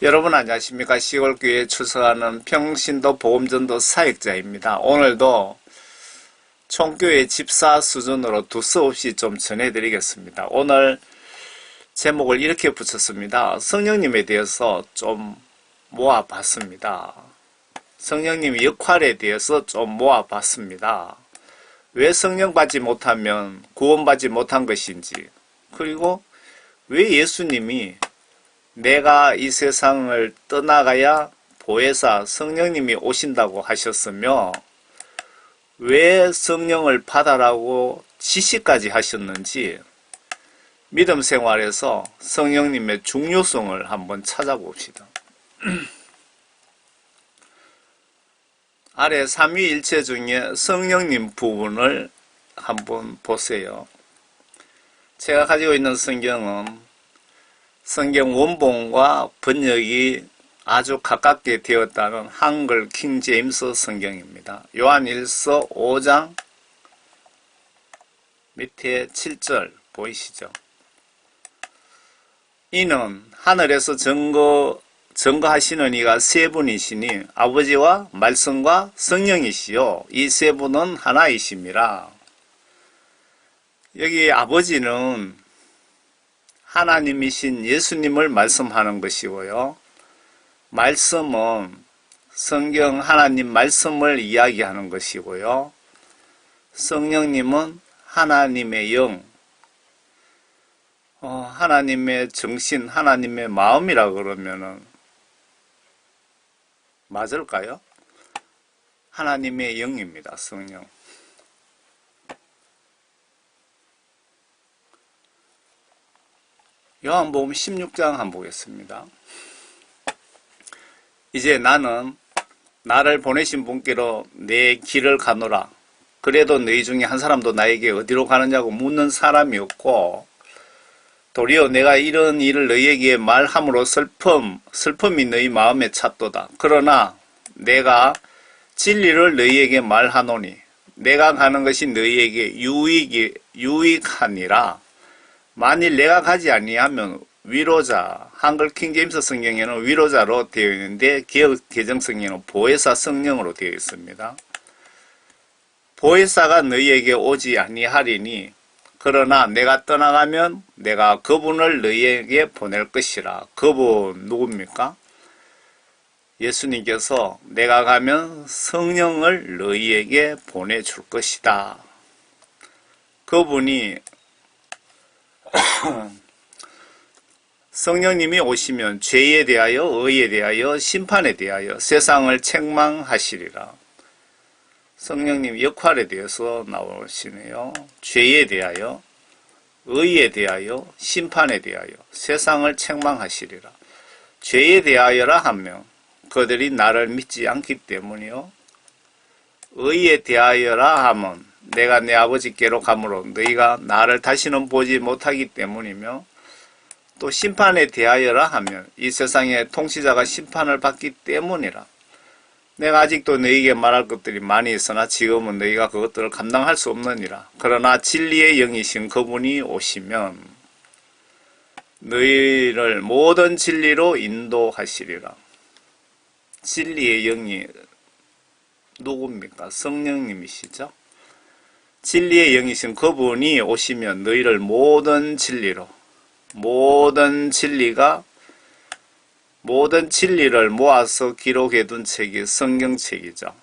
여러분 안녕하십니까. 시골교회에 출석하는 평신도 보험전도 사역자입니다. 오늘도 총교회 집사 수준으로 두서없이 좀 전해드리겠습니다. 오늘 제목을 이렇게 붙였습니다. 성령님에 대해서 좀 모아봤습니다. 성령님의 역할에 대해서 좀 모아봤습니다. 왜 성령 받지 못하면 구원받지 못한 것인지, 그리고 왜 예수님이 내가 이 세상을 떠나가야 보혜사 성령님이 오신다고 하셨으며 왜 성령을 받아라고 지시까지 하셨는지 믿음 생활에서 성령님의 중요성을 한번 찾아봅시다. 아래 삼위일체 중에 성령님 부분을 한번 보세요. 제가 가지고 있는 성경은 성경 원본과 번역이 아주 가깝게 되었다는 한글 킹 제임스 성경입니다. 요한일서 5장 밑에 7절 보이시죠? 이는 하늘에서 증거하시는 이가 세 분이시니 아버지와 말씀과 성령이시요 이 세 분은 하나이심이라. 여기 아버지는 하나님이신 예수님을 말씀하는 것이고요. 말씀은 성경 하나님 말씀을 이야기하는 것이고요. 성령님은 하나님의 영, 하나님의 정신, 하나님의 마음이라 그러면은 맞을까요? 하나님의 영입니다. 성령. 요한복음 16장 한번 보겠습니다. 이제 나는 나를 보내신 분께로 내 길을 가노라. 그래도 너희 중에 한 사람도 나에게 어디로 가느냐고 묻는 사람이 없고 도리어 내가 이런 일을 너희에게 말함으로 슬픔이 너희 마음에 찼도다. 그러나 내가 진리를 너희에게 말하노니 내가 가는 것이 너희에게 유익하니라. 만일 내가 가지 아니하면 위로자, 한글 킹제임스 성경에는 위로자로 되어 있는데 개역 개정성경에는 보혜사 성령으로 되어 있습니다. 보혜사가 너희에게 오지 아니하리니 그러나 내가 떠나가면 내가 그분을 너희에게 보낼 것이라. 그분 누굽니까? 예수님께서 내가 가면 성령을 너희에게 보내줄 것이다. 그분이 성령님이 오시면 죄에 대하여 의에 대하여 심판에 대하여 세상을 책망하시리라. 성령님 역할에 대해서 나오시네요. 죄에 대하여 의에 대하여 심판에 대하여 세상을 책망하시리라. 죄에 대하여라 하면 그들이 나를 믿지 않기 때문이요. 의에 대하여라 하면 내가 내 아버지께로 가므로 너희가 나를 다시는 보지 못하기 때문이며, 또 심판에 대하여라 하면 이 세상의 통치자가 심판을 받기 때문이라. 내가 아직도 너희에게 말할 것들이 많이 있으나 지금은 너희가 그것들을 감당할 수 없느니라. 그러나 진리의 영이신 그분이 오시면 너희를 모든 진리로 인도하시리라. 진리의 영이 누굽니까? 성령님이시죠? 진리의 영이신 그분이 오시면 너희를 모든 진리로, 모든 진리를 모아서 기록해둔 책이 성경책이죠.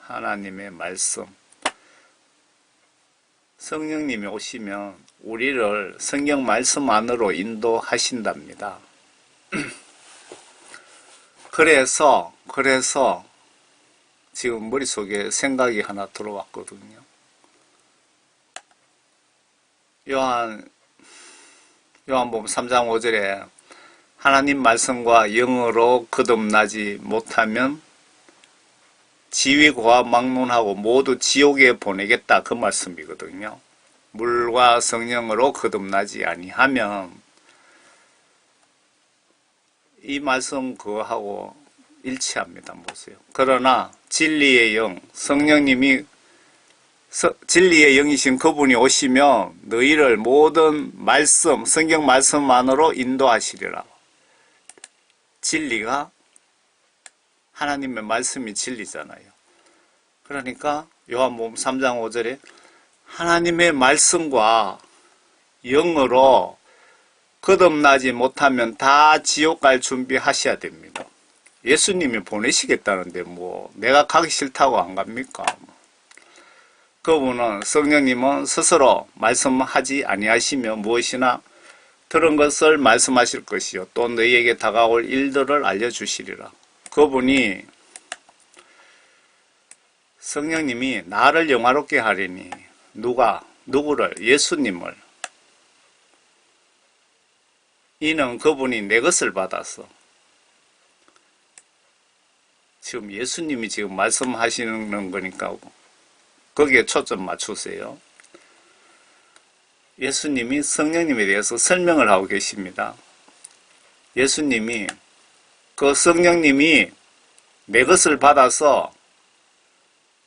하나님의 말씀. 성령님이 오시면 우리를 성경 말씀 안으로 인도하신답니다. 그래서 지금 머릿속에 생각이 하나 들어왔거든요. 요한복음 3장 5절에 하나님 말씀과 영으로 거듭나지 못하면 지위고와 막론하고 모두 지옥에 보내겠다, 그 말씀이거든요. 물과 성령으로 거듭나지 아니하면 이 말씀 그거하고 일치합니다. 보세요. 그러나 진리의 영, 성령님이 진리의 영이신 그분이 오시면 너희를 모든 말씀, 성경 말씀 안으로 인도하시리라. 진리가 하나님의 말씀이 진리잖아요. 그러니까 요한복음 3장 5절에 하나님의 말씀과 영으로 거듭나지 못하면 다 지옥 갈 준비하셔야 됩니다. 예수님이 보내시겠다는데 뭐 내가 가기 싫다고 안 갑니까? 그분은 성령님은 스스로 말씀하지 아니하시며 무엇이나 들은 것을 말씀하실 것이요 또 너희에게 다가올 일들을 알려주시리라. 그분이 성령님이 나를 영화롭게 하리니 누구를? 예수님을. 이는 그분이 내 것을 받아서 지금 예수님이 지금 말씀하시는 거니까 거기에 초점 맞추세요. 예수님이 성령님에 대해서 설명을 하고 계십니다. 예수님이 그 성령님이 내 것을 받아서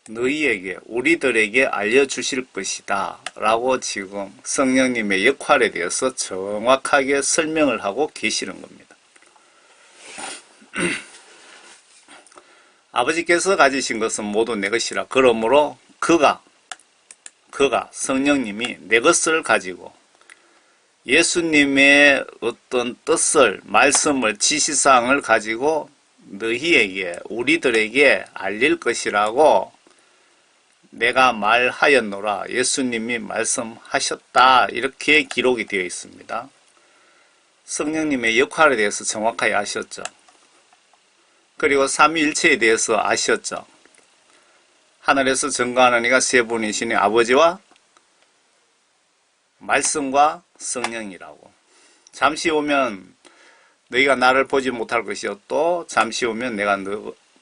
너희에게 우리들에게 알려주실 것이다 라고 지금 성령님의 역할에 대해서 정확하게 설명을 하고 계시는 겁니다. 아버지께서 가지신 것은 모두 내 것이라. 그러므로 그가 성령님이 내 것을 가지고 예수님의 어떤 뜻을 말씀을 지시사항을 가지고 너희에게 우리들에게 알릴 것이라고 내가 말하였노라. 예수님이 말씀하셨다. 이렇게 기록이 되어 있습니다. 성령님의 역할에 대해서 정확하게 아셨죠. 그리고 삼위일체에 대해서 아셨죠. 하늘에서 증거하는 이가 세 분이시니 아버지와 말씀과 성령이라고. 잠시 오면 너희가 나를 보지 못할 것이요 또 잠시 오면 내가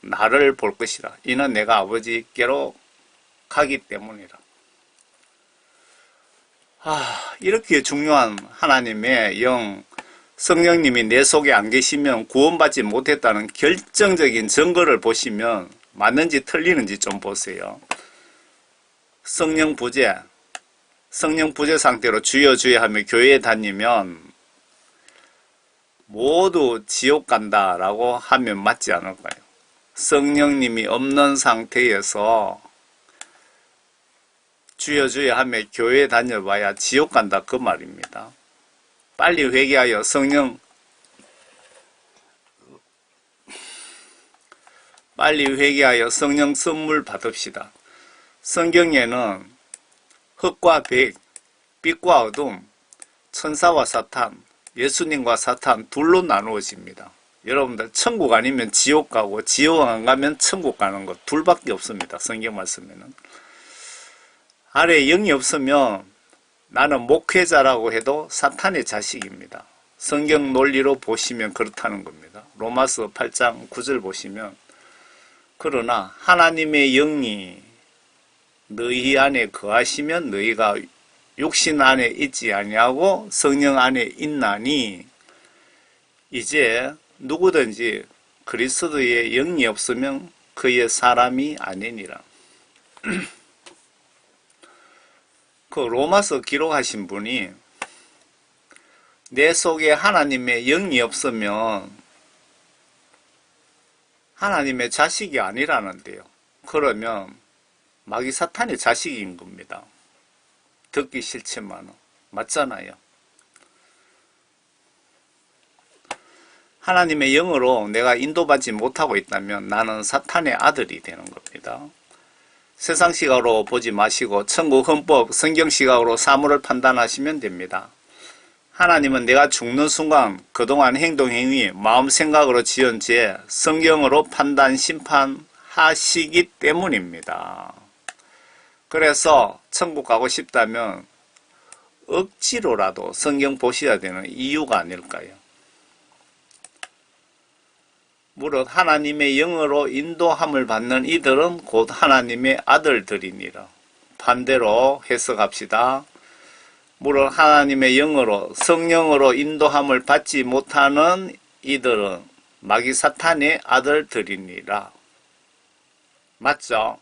나를 볼 것이라. 이는 내가 아버지께로 가기 때문이라. 이렇게 중요한 하나님의 영 성령님이 내 속에 안 계시면 구원받지 못했다는 결정적인 증거를 보시면 맞는지 틀리는지 좀 보세요. 성령 부재 상태로 주여 주여 하며 교회에 다니면 모두 지옥 간다라고 하면 맞지 않을까요? 성령님이 없는 상태에서 주여 주여 하며 교회에 다녀봐야 지옥 간다 그 말입니다. 빨리 회개하여 성령 선물 받읍시다. 성경에는 흙과 백, 빛과 어둠, 천사와 사탄, 예수님과 사탄 둘로 나누어집니다. 여러분들 천국 아니면 지옥 가고 지옥 안 가면 천국 가는 것 둘밖에 없습니다. 성경 말씀에는. 아래에 영이 없으면 나는 목회자라고 해도 사탄의 자식입니다. 성경 논리로 보시면 그렇다는 겁니다. 로마서 8장 9절 보시면 그러나 하나님의 영이 너희 안에 거하시면 너희가 육신 안에 있지 아니하고 성령 안에 있나니 이제 누구든지 그리스도의 영이 없으면 그의 사람이 아니니라. 그 로마서 기록하신 분이 내 속에 하나님의 영이 없으면 하나님의 자식이 아니라는데요. 그러면 마귀 사탄의 자식인 겁니다. 듣기 싫지만 맞잖아요. 하나님의 영으로 내가 인도받지 못하고 있다면 나는 사탄의 아들이 되는 겁니다. 세상 시각으로 보지 마시고 천국 헌법 성경 시각으로 사물을 판단하시면 됩니다. 하나님은 내가 죽는 순간 그동안 행동 행위 마음 생각으로 지은 죄 성경으로 판단 심판하시기 때문입니다. 그래서 천국 가고 싶다면 억지로라도 성경 보셔야 되는 이유가 아닐까요? 무릇 하나님의 영으로 인도함을 받는 이들은 곧 하나님의 아들들이니라. 반대로 해석합시다. 무릇 하나님의 영으로 성령으로 인도함을 받지 못하는 이들은 마귀 사탄의 아들들이니라. 맞죠?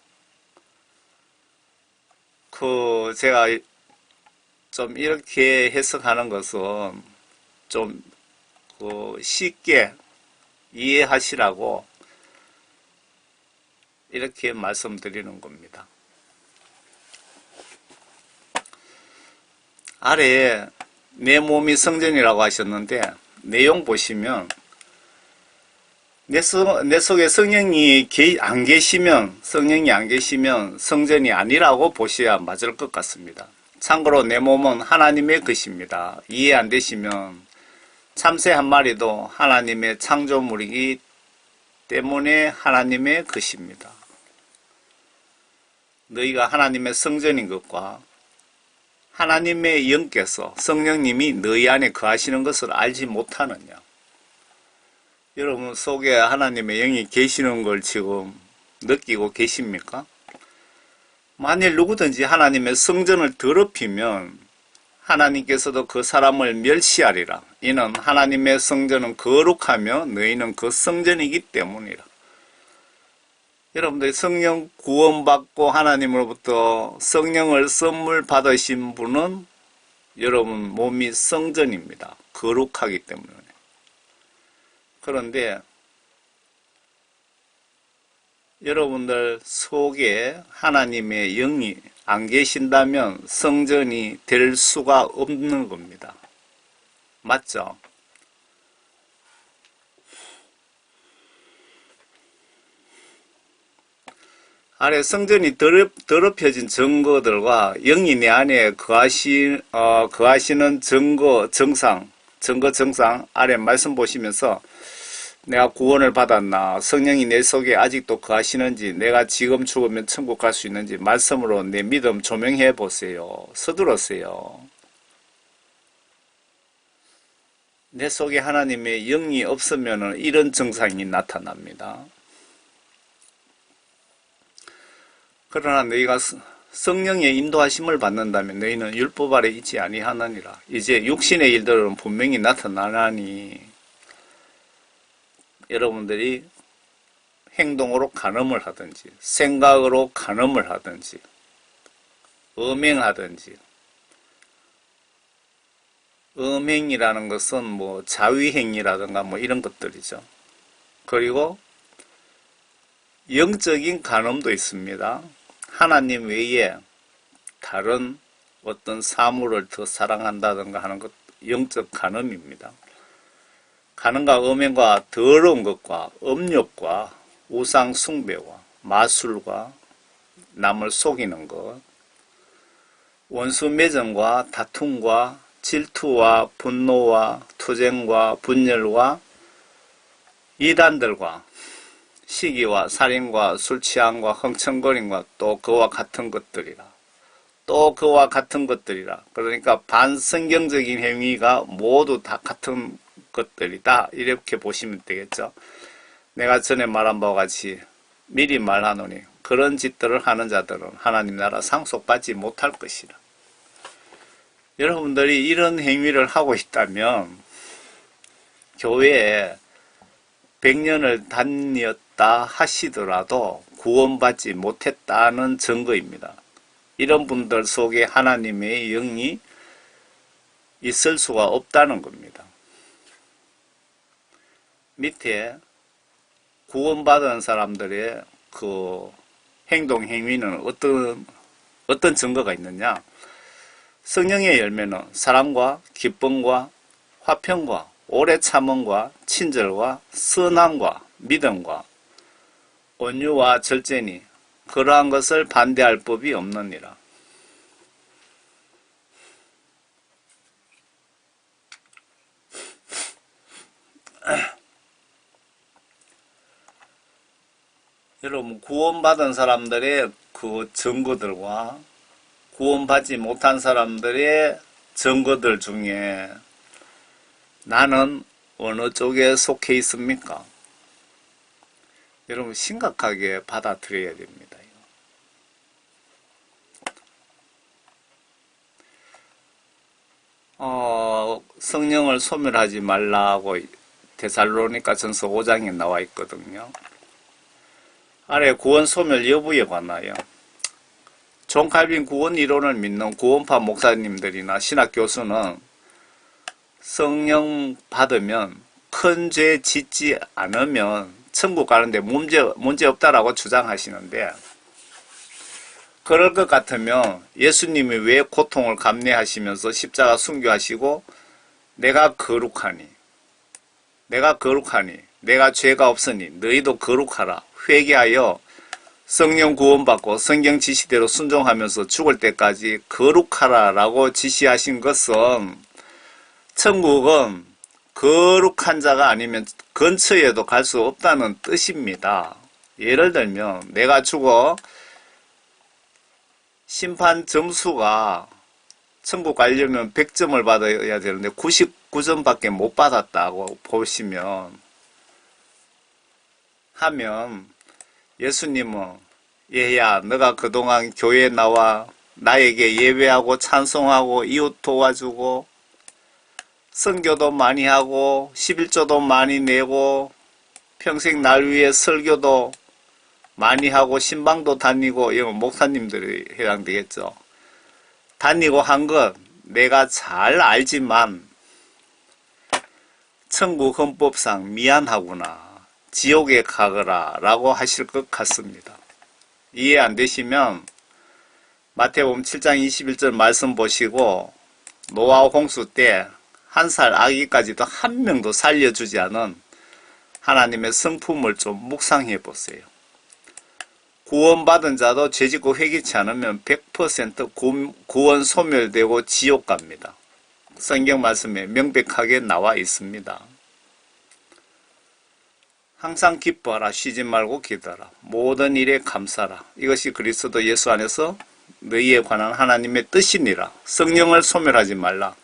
제가 좀 이렇게 해석하는 것은 좀 쉽게 이해하시라고 이렇게 말씀드리는 겁니다. 아래에 내 몸이 성전이라고 하셨는데 내용 보시면 내 속에 성령이 안 계시면 성전이 아니라고 보셔야 맞을 것 같습니다. 참고로 내 몸은 하나님의 것입니다. 이해 안 되시면 참새 한 마리도 하나님의 창조물이기 때문에 하나님의 것입니다. 너희가 하나님의 성전인 것과 하나님의 영께서 성령님이 너희 안에 거하시는 것을 알지 못하느냐. 여러분 속에 하나님의 영이 계시는 걸 지금 느끼고 계십니까? 만일 누구든지 하나님의 성전을 더럽히면 하나님께서도 그 사람을 멸시하리라. 이는 하나님의 성전은 거룩하며 너희는 그 성전이기 때문이라. 여러분들이 성령 구원받고 하나님으로부터 성령을 선물 받으신 분은 여러분 몸이 성전입니다. 거룩하기 때문에. 그런데 여러분들 속에 하나님의 영이 안 계신다면 성전이 될 수가 없는 겁니다. 맞죠? 아래 성전이 더럽혀진 증거들과 영이 내 안에 거하시는 정상 아래 말씀 보시면서 내가 구원을 받았나, 성령이 내 속에 아직도 거하시는지, 내가 지금 죽으면 천국 갈 수 있는지 말씀으로 내 믿음 조명해 보세요. 서두르세요. 내 속에 하나님의 영이 없으면 이런 증상이 나타납니다. 그러나 너희가 성령의 인도하심을 받는다면 너희는 율법 아래 있지 아니하느니라. 이제 육신의 일들은 분명히 나타나나니 여러분들이 행동으로 간음을 하든지 생각으로 간음을 하든지 음행하든지, 음행이라는 것은 뭐 자위행위라든가 뭐 이런 것들이죠. 그리고 영적인 간음도 있습니다. 하나님 외에 다른 어떤 사물을 더 사랑한다든가 하는 것, 영적 간음입니다. 간음과 음행과 더러운 것과 음욕과 우상 숭배와 마술과 남을 속이는 것, 원수 매점과 다툼과 질투와 분노와 투쟁과 분열과 이단들과 시기와 살인과 술취함과 흥청거림과 또 그와 같은 것들이라. 그러니까 반성경적인 행위가 모두 다 같은 것들이다. 이렇게 보시면 되겠죠. 내가 전에 말한 바와 같이 미리 말하노니 그런 짓들을 하는 자들은 하나님 나라 상속받지 못할 것이라. 여러분들이 이런 행위를 하고 있다면 교회에 100년을 다녔다 하시더라도 구원받지 못했다는 증거입니다. 이런 분들 속에 하나님의 영이 있을 수가 없다는 겁니다. 밑에 구원받은 사람들의 그 행동 행위는 어떤 증거가 있느냐? 성령의 열매는 사랑과 기쁨과 화평과 오래 참음과 친절과 선함과 믿음과 온유와 절제니 그러한 것을 반대할 법이 없느니라. 여러분 구원받은 사람들의 그 증거들과 구원받지 못한 사람들의 증거들 중에 나는 어느 쪽에 속해 있습니까? 여러분 심각하게 받아들여야 됩니다. 성령을 소멸하지 말라고 데살로니가 전서 5장에 나와 있거든요. 아래 구원 소멸 여부에 관하여 존 칼빈 구원 이론을 믿는 구원파 목사님들이나 신학 교수는 성령 받으면 큰 죄 짓지 않으면 천국 가는데 문제 없다라고 주장하시는데, 그럴 것 같으면 예수님이 왜 고통을 감내하시면서 십자가 순교하시고 내가 거룩하니 내가 죄가 없으니 너희도 거룩하라 회개하여 성령 구원받고 성경 지시대로 순종하면서 죽을 때까지 거룩하라 라고 지시하신 것은, 천국은 거룩한 자가 아니면 근처에도 갈 수 없다는 뜻입니다. 예를 들면 내가 죽어 심판 점수가 천국 가려면 100점을 받아야 되는데 99점밖에 못 받았다고 보시면 하면, 예수님은 얘야 너가 그동안 교회에 나와 나에게 예배하고 찬송하고 이웃 도와주고 선교도 많이 하고 11조도 많이 내고 평생 날 위해 설교도 많이 하고 신방도 다니고, 이건 목사님들이 해당되겠죠. 다니고 한 것 내가 잘 알지만 천국 헌법상 미안하구나 지옥에 가거라 라고 하실 것 같습니다. 이해 안 되시면 마태복음 7장 21절 말씀 보시고, 노아 홍수 때 한 살 아기까지도 한 명도 살려주지 않은 하나님의 성품을 좀 묵상해 보세요. 구원받은 자도 죄짓고 회개치 않으면 100% 구원 소멸되고 지옥 갑니다. 성경 말씀에 명백하게 나와 있습니다. 항상 기뻐하라, 쉬지 말고 기도하라, 모든 일에 감사하라. 이것이 그리스도 예수 안에서 너희에 관한 하나님의 뜻이니라. 성령을 소멸하지 말라,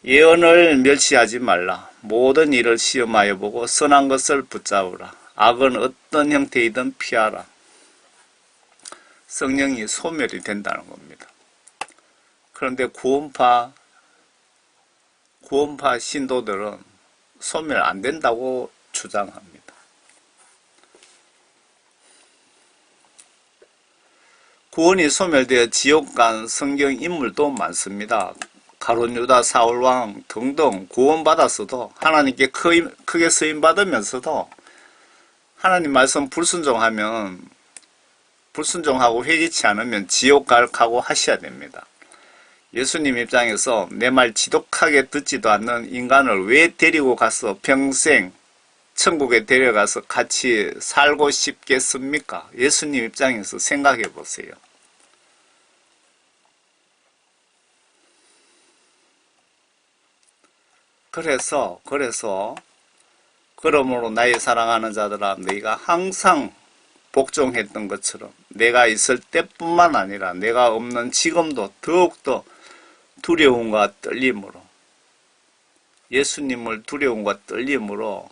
예언을 멸시하지 말라, 모든 일을 시험하여 보고 선한 것을 붙잡으라, 악은 어떤 형태이든 피하라. 성령이 소멸이 된다는 겁니다. 그런데 구원파 신도들은 소멸 안 된다고 주장합니다. 구원이 소멸되어 지옥 간 성경 인물도 많습니다. 가룟 유다, 사울 왕 등등 구원받았어도, 하나님께 크게 쓰임받으면서도 하나님 말씀 불순종하고 회개치 않으면 지옥 갈 각오하셔야 됩니다. 예수님 입장에서 내 말 지독하게 듣지도 않는 인간을 왜 데리고 가서 평생 천국에 데려가서 같이 살고 싶겠습니까? 예수님 입장에서 생각해 보세요. 그러므로 나의 사랑하는 자들아, 너희가 항상 복종했던 것처럼 내가 있을 때뿐만 아니라 내가 없는 지금도 더욱더 두려움과 떨림으로, 예수님을 두려움과 떨림으로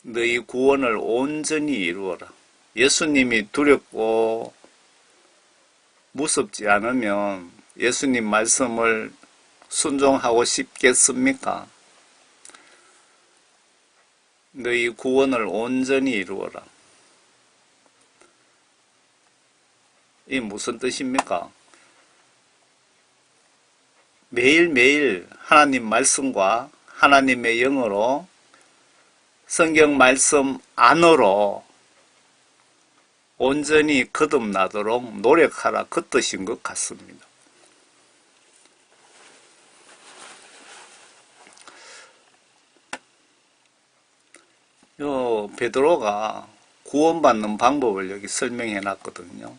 너희 구원을 온전히 이루어라. 예수님이 두렵고 무섭지 않으면 예수님 말씀을 순종하고 싶겠습니까? 너희 구원을 온전히 이루어라. 이 무슨 뜻입니까? 매일매일 하나님 말씀과 하나님의 영으로 성경 말씀 안으로 온전히 거듭나도록 노력하라, 그 뜻인 것 같습니다. 베드로가 구원받는 방법을 여기 설명해 놨거든요.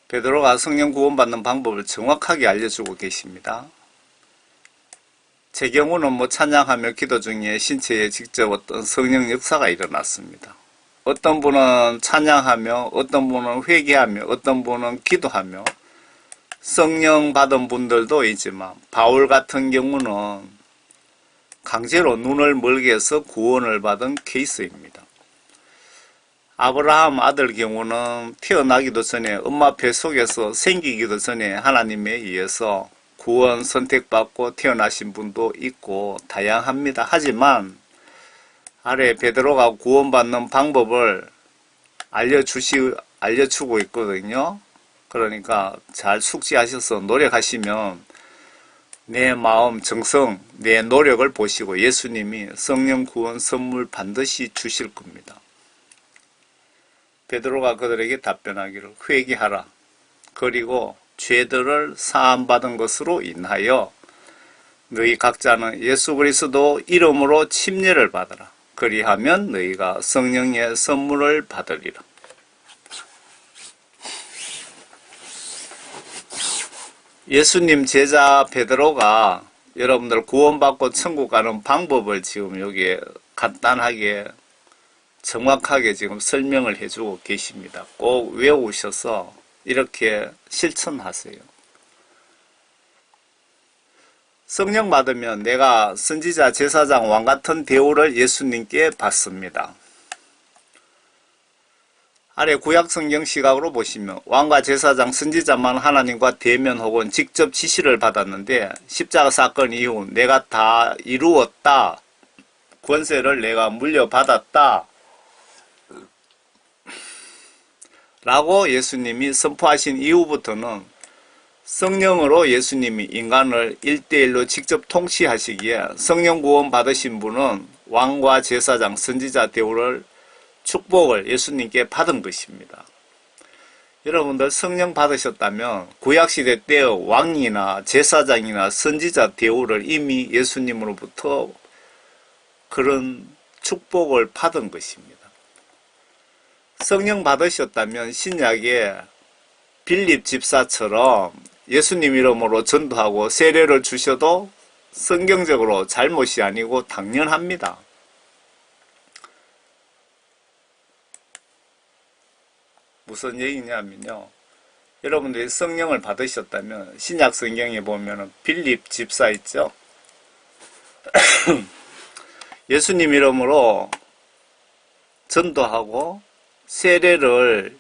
베드로가 성령 구원받는 방법을 정확하게 알려주고 계십니다. 제 경우는 찬양하며 기도 중에 신체에 직접 어떤 성령 역사가 일어났습니다. 어떤 분은 찬양하며, 어떤 분은 회개하며, 어떤 분은 기도하며 성령 받은 분들도 있지만, 바울 같은 경우는 강제로 눈을 멀게 해서 구원을 받은 케이스입니다. 아브라함 아들 경우는 태어나기도 전에 엄마 뱃속에서 생기기도 전에 하나님에 의해서 구원 선택받고 태어나신 분도 있고 다양합니다. 하지만 아래 베드로가 구원받는 방법을 알려주고 있거든요. 그러니까 잘 숙지하셔서 노력하시면 내 마음, 정성, 내 노력을 보시고 예수님이 성령 구원 선물 반드시 주실 겁니다. 베드로가 그들에게 답변하기를 회개하라. 그리고 죄들을 사함받은 것으로 인하여 너희 각자는 예수 그리스도 이름으로 침례를 받으라. 그리하면 너희가 성령의 선물을 받으리라. 예수님 제자 베드로가 여러분들 구원받고 천국 가는 방법을 지금 여기에 간단하게 정확하게 지금 설명을 해주고 계십니다. 꼭 외우셔서 이렇게 실천하세요. 성령 받으면 내가 선지자, 제사장, 왕 같은 대우를 예수님께 받습니다. 아래 구약 성경 시각으로 보시면 왕과 제사장, 선지자만 하나님과 대면 혹은 직접 지시를 받았는데 십자가 사건 이후 내가 다 이루었다. 권세를 내가 물려받았다. 라고 예수님이 선포하신 이후부터는 성령으로 예수님이 인간을 1대1로 직접 통치하시기에 성령 구원 받으신 분은 왕과 제사장, 선지자 대우를 축복을 예수님께 받은 것입니다. 여러분들 성령 받으셨다면 구약시대 때의 왕이나 제사장이나 선지자 대우를 이미 예수님으로부터 그런 축복을 받은 것입니다. 성령 받으셨다면 신약에 빌립 집사처럼 예수님 이름으로 전도하고 세례를 주셔도 성경적으로 잘못이 아니고 당연합니다. 무슨 얘기냐면요. 여러분들이 성령을 받으셨다면 신약 성경에 보면 빌립 집사 있죠. 예수님 이름으로 전도하고 세례를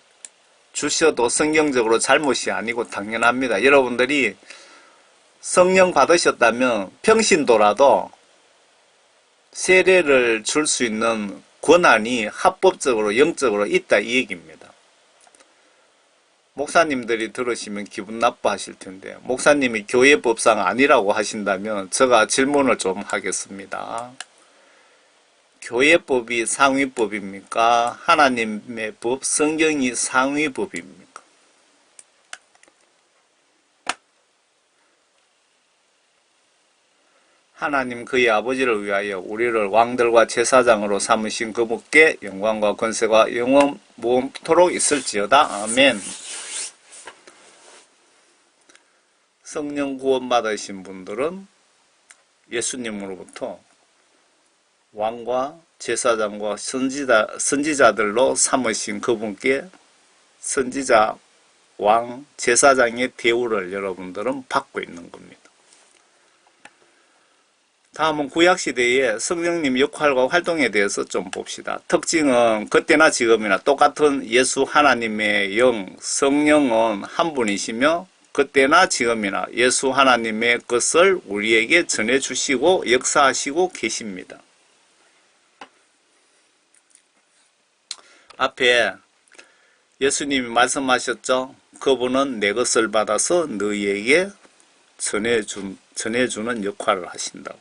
주셔도 성경적으로 잘못이 아니고 당연합니다. 여러분들이 성령 받으셨다면 평신도라도 세례를 줄 수 있는 권한이 합법적으로 영적으로 있다 이 얘기입니다. 목사님들이 들으시면 기분 나빠하실 텐데 목사님이 교회법상 아니라고 하신다면 제가 질문을 좀 하겠습니다. 교회법이 상위법입니까? 하나님의 법, 성경이 상위법입니까? 하나님 그의 아버지를 위하여 우리를 왕들과 제사장으로 삼으신 그분께 영광과 권세가 영원 무한토록 있을지어다. 아멘. 성령 구원 받으신 분들은 예수님으로부터 왕과 제사장과 선지자들로 삼으신 그분께 선지자, 왕, 제사장의 대우를 여러분들은 받고 있는 겁니다. 다음은 구약시대의 성령님 역할과 활동에 대해서 좀 봅시다. 특징은 그때나 지금이나 똑같은 예수 하나님의 영, 성령은 한 분이시며 그때나 지금이나 예수 하나님의 것을 우리에게 전해주시고 역사하시고 계십니다. 앞에 예수님이 말씀하셨죠. 그분은 내 것을 받아서 너희에게 전해주는 역할을 하신다고.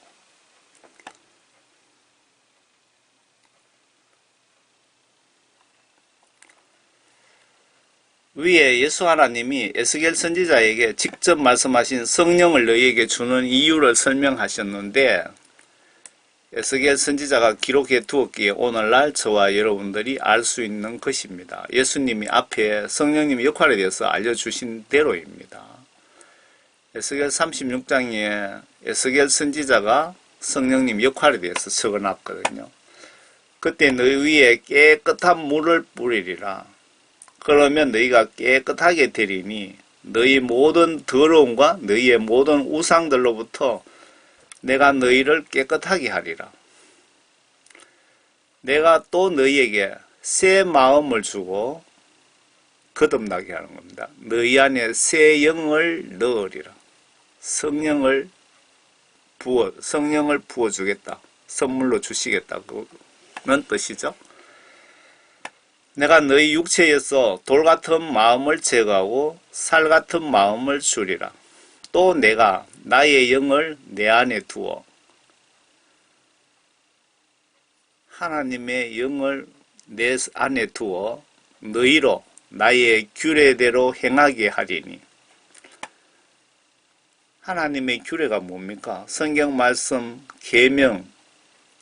위에 예수 하나님이 에스겔 선지자에게 직접 말씀하신 성령을 너희에게 주는 이유를 설명하셨는데 에스겔 선지자가 기록해 두었기에 오늘날 저와 여러분들이 알 수 있는 것입니다. 예수님이 앞에 성령님의 역할에 대해서 알려주신 대로입니다. 에스겔 36장에 에스겔 선지자가 성령님 역할에 대해서 적어놨거든요. 그때 너희 위에 깨끗한 물을 뿌리리라. 그러면 너희가 깨끗하게 되리니 너희 모든 더러움과 너희의 모든 우상들로부터 내가 너희를 깨끗하게 하리라. 내가 또 너희에게 새 마음을 주고 거듭나게 하는 겁니다. 너희 안에 새 영을 넣으리라. 성령을 부어주겠다. 선물로 주시겠다는 뜻이죠. 내가 너희 육체에서 돌 같은 마음을 제거하고 살 같은 마음을 주리라. 또 내가 나의 영을 내 안에 두어 하나님의 영을 내 안에 두어 너희로 나의 규례대로 행하게 하리니. 하나님의 규례가 뭡니까? 성경 말씀, 계명,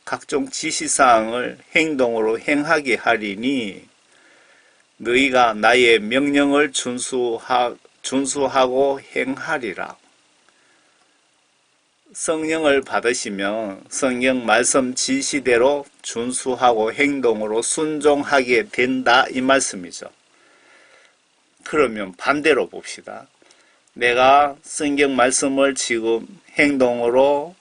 각종 지시사항을 행동으로 행하게 하리니 너희가 나의 명령을 준수하고 행하리라. 성령을 받으시면 성경 말씀 지시대로 준수하고 행동으로 순종하게 된다 이 말씀이죠. 그러면 반대로 봅시다. 내가 성경 말씀을 지금 행동으로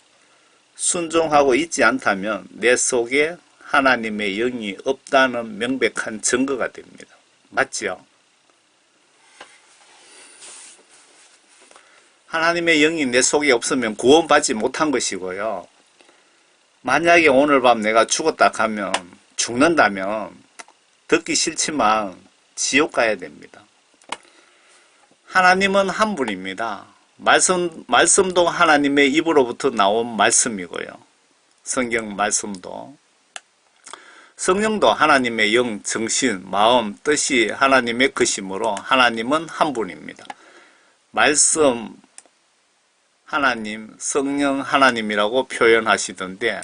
순종하고 있지 않다면 내 속에 하나님의 영이 없다는 명백한 증거가 됩니다. 맞죠? 하나님의 영이 내 속에 없으면 구원받지 못한 것이고요. 만약에 오늘 밤 내가 죽었다 하면 죽는다면 듣기 싫지만 지옥 가야 됩니다. 하나님은 한 분입니다. 말씀도 하나님의 입으로부터 나온 말씀이고요. 성경 말씀도. 성령도 하나님의 영, 정신, 마음, 뜻이 하나님의 것이므로 하나님은 한 분입니다. 말씀, 하나님, 성령 하나님이라고 표현하시던데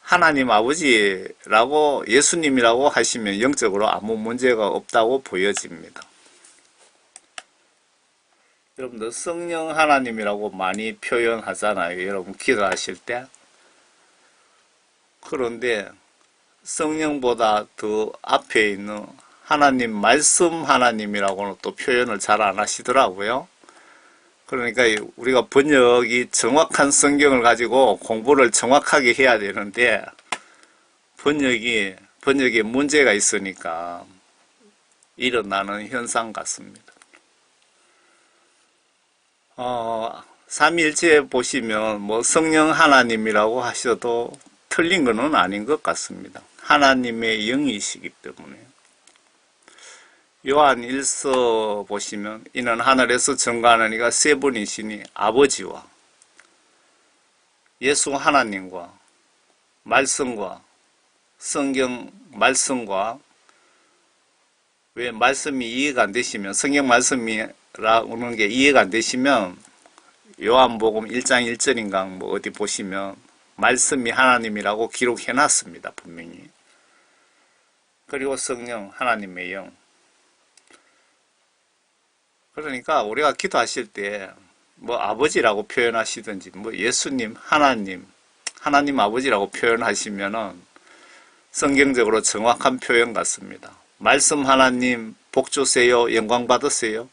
하나님 아버지라고 예수님이라고 하시면 영적으로 아무 문제가 없다고 보여집니다. 여러분들 성령 하나님이라고 많이 표현하잖아요. 여러분 기도하실 때. 그런데 성령보다 더 앞에 있는 하나님 말씀 하나님이라고는 또 표현을 잘 안 하시더라고요. 그러니까 우리가 번역이 정확한 성경을 가지고 공부를 정확하게 해야 되는데 번역에 문제가 있으니까 일어나는 현상 같습니다. 삼위일체 보시면 뭐 성령 하나님이라고 하셔도 틀린 것은 아닌 것 같습니다. 하나님의 영이시기 때문에. 요한 1서 보시면 이는 하늘에서 전가하는 이가 세 분이시니 아버지와 예수 하나님과 말씀과 성경 말씀과 왜 말씀이 이해가 안 되시면 성경 말씀이라는 게 이해가 안 되시면 요한복음 1장 1절인가 뭐 어디 보시면 말씀이 하나님이라고 기록해 놨습니다. 분명히. 그리고 성령 하나님의 영. 그러니까 우리가 기도하실 때 뭐 아버지라고 표현하시든지 뭐 예수님, 하나님 아버지라고 표현하시면은 성경적으로 정확한 표현 같습니다. 말씀 하나님 복 주세요. 영광 받으세요.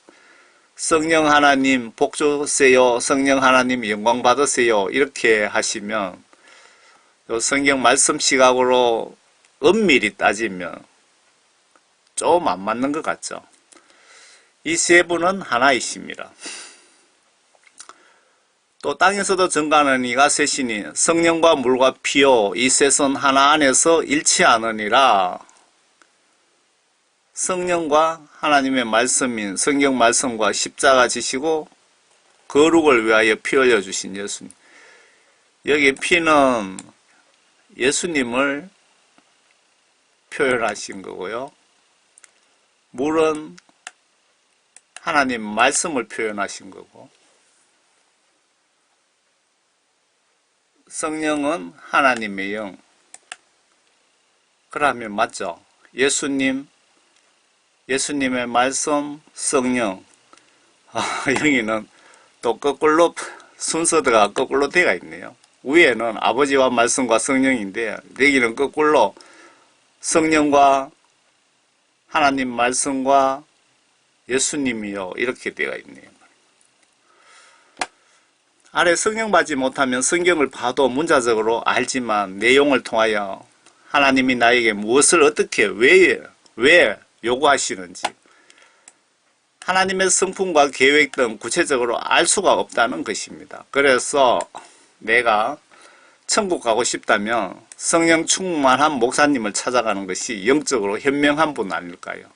성령 하나님 복 주세요. 성령 하나님 영광 받으세요. 이렇게 하시면 성경 말씀 시각으로 엄밀히 따지면 좀 안 맞는 것 같죠. 이 세 분은 하나이십니다. 또 땅에서도 증거하는 이가 셋이니 성령과 물과 피요 이 셋은 하나 안에서 일치하느니라. 성령과 하나님의 말씀인 성경 말씀과 십자가 지시고 거룩을 위하여 피 흘려주신 예수님. 여기 피는 예수님을 표현하신 거고요. 물은 하나님 말씀을 표현하신 거고 성령은 하나님의 영. 그러면 맞죠? 예수님의 말씀, 성령. 여기는 또 거꾸로 순서가 거꾸로 되어 있네요. 위에는 아버지와 말씀과 성령인데 여기는 거꾸로 성령과 하나님 말씀과 예수님이요 이렇게 되어 있네요. 아래 성령 받지 못하면 성경을 봐도 문자적으로 알지만 내용을 통하여 하나님이 나에게 무엇을 어떻게 왜 요구하시는지 하나님의 성품과 계획 등 구체적으로 알 수가 없다는 것입니다. 그래서 내가 천국 가고 싶다면 성령 충만한 목사님을 찾아가는 것이 영적으로 현명한 분 아닐까요?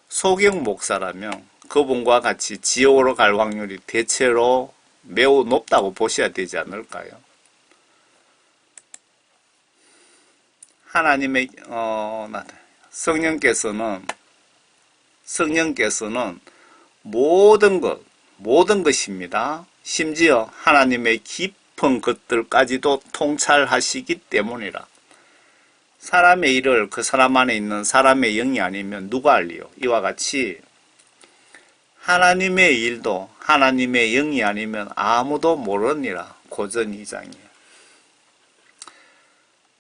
소경 목사라면 그분과 같이 지옥으로 갈 확률이 대체로 매우 높다고 보셔야 되지 않을까요? 하나님의 성령께서는 모든 것입니다. 심지어 하나님의 깊은 것들까지도 통찰하시기 때문이라. 사람의 일을 그 사람 안에 있는 사람의 영이 아니면 누가 알리요? 이와 같이 하나님의 일도 하나님의 영이 아니면 아무도 모르니라. 고전 2장이에요.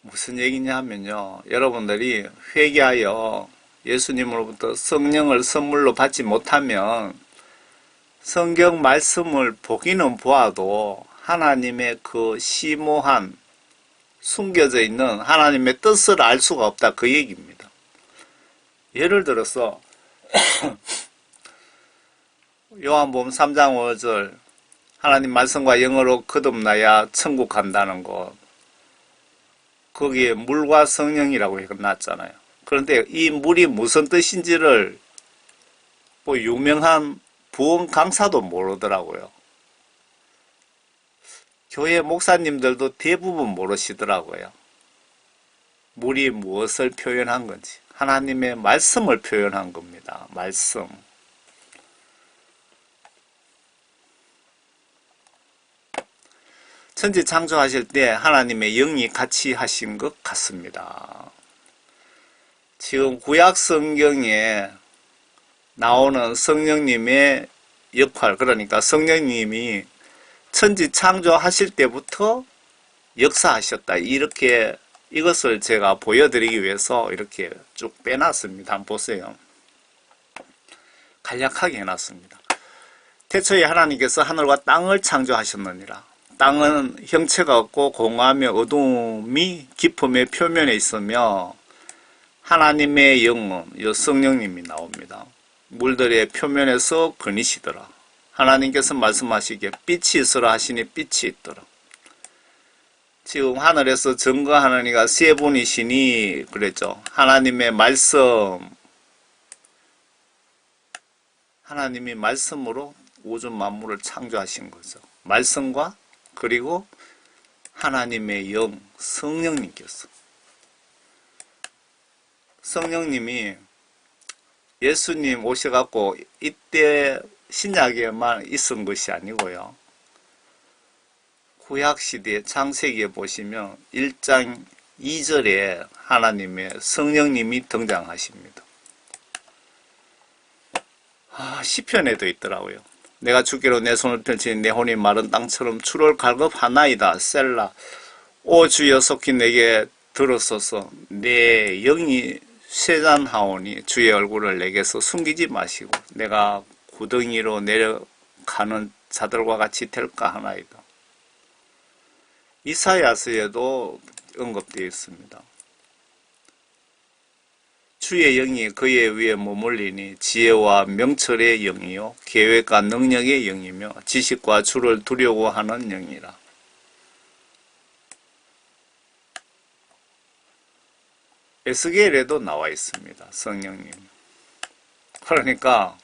무슨 얘기냐 하면요. 여러분들이 회개하여 예수님으로부터 성령을 선물로 받지 못하면 성경 말씀을 보기는 보아도 하나님의 그 심오한 숨겨져 있는 하나님의 뜻을 알 수가 없다, 그 얘기입니다. 예를 들어서 요한복음 3장 5절 하나님 말씀과 영으로 거듭나야 천국 간다는 것, 거기에 물과 성령이라고 해놨잖아요. 그런데 이 물이 무슨 뜻인지를 유명한 부흥 강사도 모르더라고요. 교회 목사님들도 대부분 모르시더라고요. 물이 무엇을 표현한 건지. 하나님의 말씀을 표현한 겁니다. 말씀. 천지 창조하실 때 하나님의 영이 같이 하신 것 같습니다. 지금 구약 성경에 나오는 성령님의 역할, 그러니까 성령님이 천지 창조하실 때부터 역사하셨다. 이렇게 이것을 제가 보여드리기 위해서 이렇게 쭉 빼놨습니다. 한번 보세요. 간략하게 해놨습니다. 태초에 하나님께서 하늘과 땅을 창조하셨느니라. 땅은 형체가 없고 공허하며 어두움이 깊음의 표면에 있으며 하나님의 영은 성령님이 나옵니다. 물들의 표면에서 거니시더라. 하나님께서 말씀하시기에 빛이 있으라 하시니 빛이 있더라. 지금 하늘에서 증거하는 이가 세 분이시니 그랬죠. 하나님의 말씀, 하나님이 말씀으로 우주 만물을 창조하신 거죠. 말씀과 그리고 하나님의 영, 성령님께서. 성령님이 예수님 오셔갖고 이때 신약에만 있은 것이 아니고요. 구약시대의 창세기에 보시면 1장 2절에 하나님의 성령님이 등장하십니다. 시편에도 있더라고요. 내가 주께로 내 손을 펼치니 내 혼이 마른 땅처럼 추를 갈급하나이다. 셀라. 오 주여 속히 내게 들어서서 내 영이 쇠잔하오니 주의 얼굴을 내게서 숨기지 마시고 내가 구덩이로 내려가는 자들과 같이 될까 하나이다. 이사야서에도 언급되어 있습니다. 주의 영이 그의 위에 머물리니 지혜와 명철의 영이요 계획과 능력의 영이며 지식과 주를 두려워하는 영이라. 에스겔에도 나와 있습니다. 성령님. 그러니까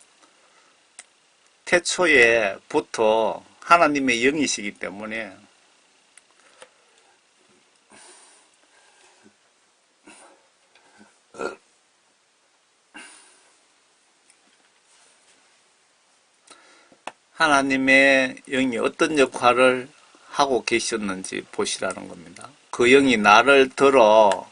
태초에부터 하나님의 영이시기 때문에 하나님의 영이 어떤 역할을 하고 계셨는지 보시라는 겁니다. 그 영이 나를 들어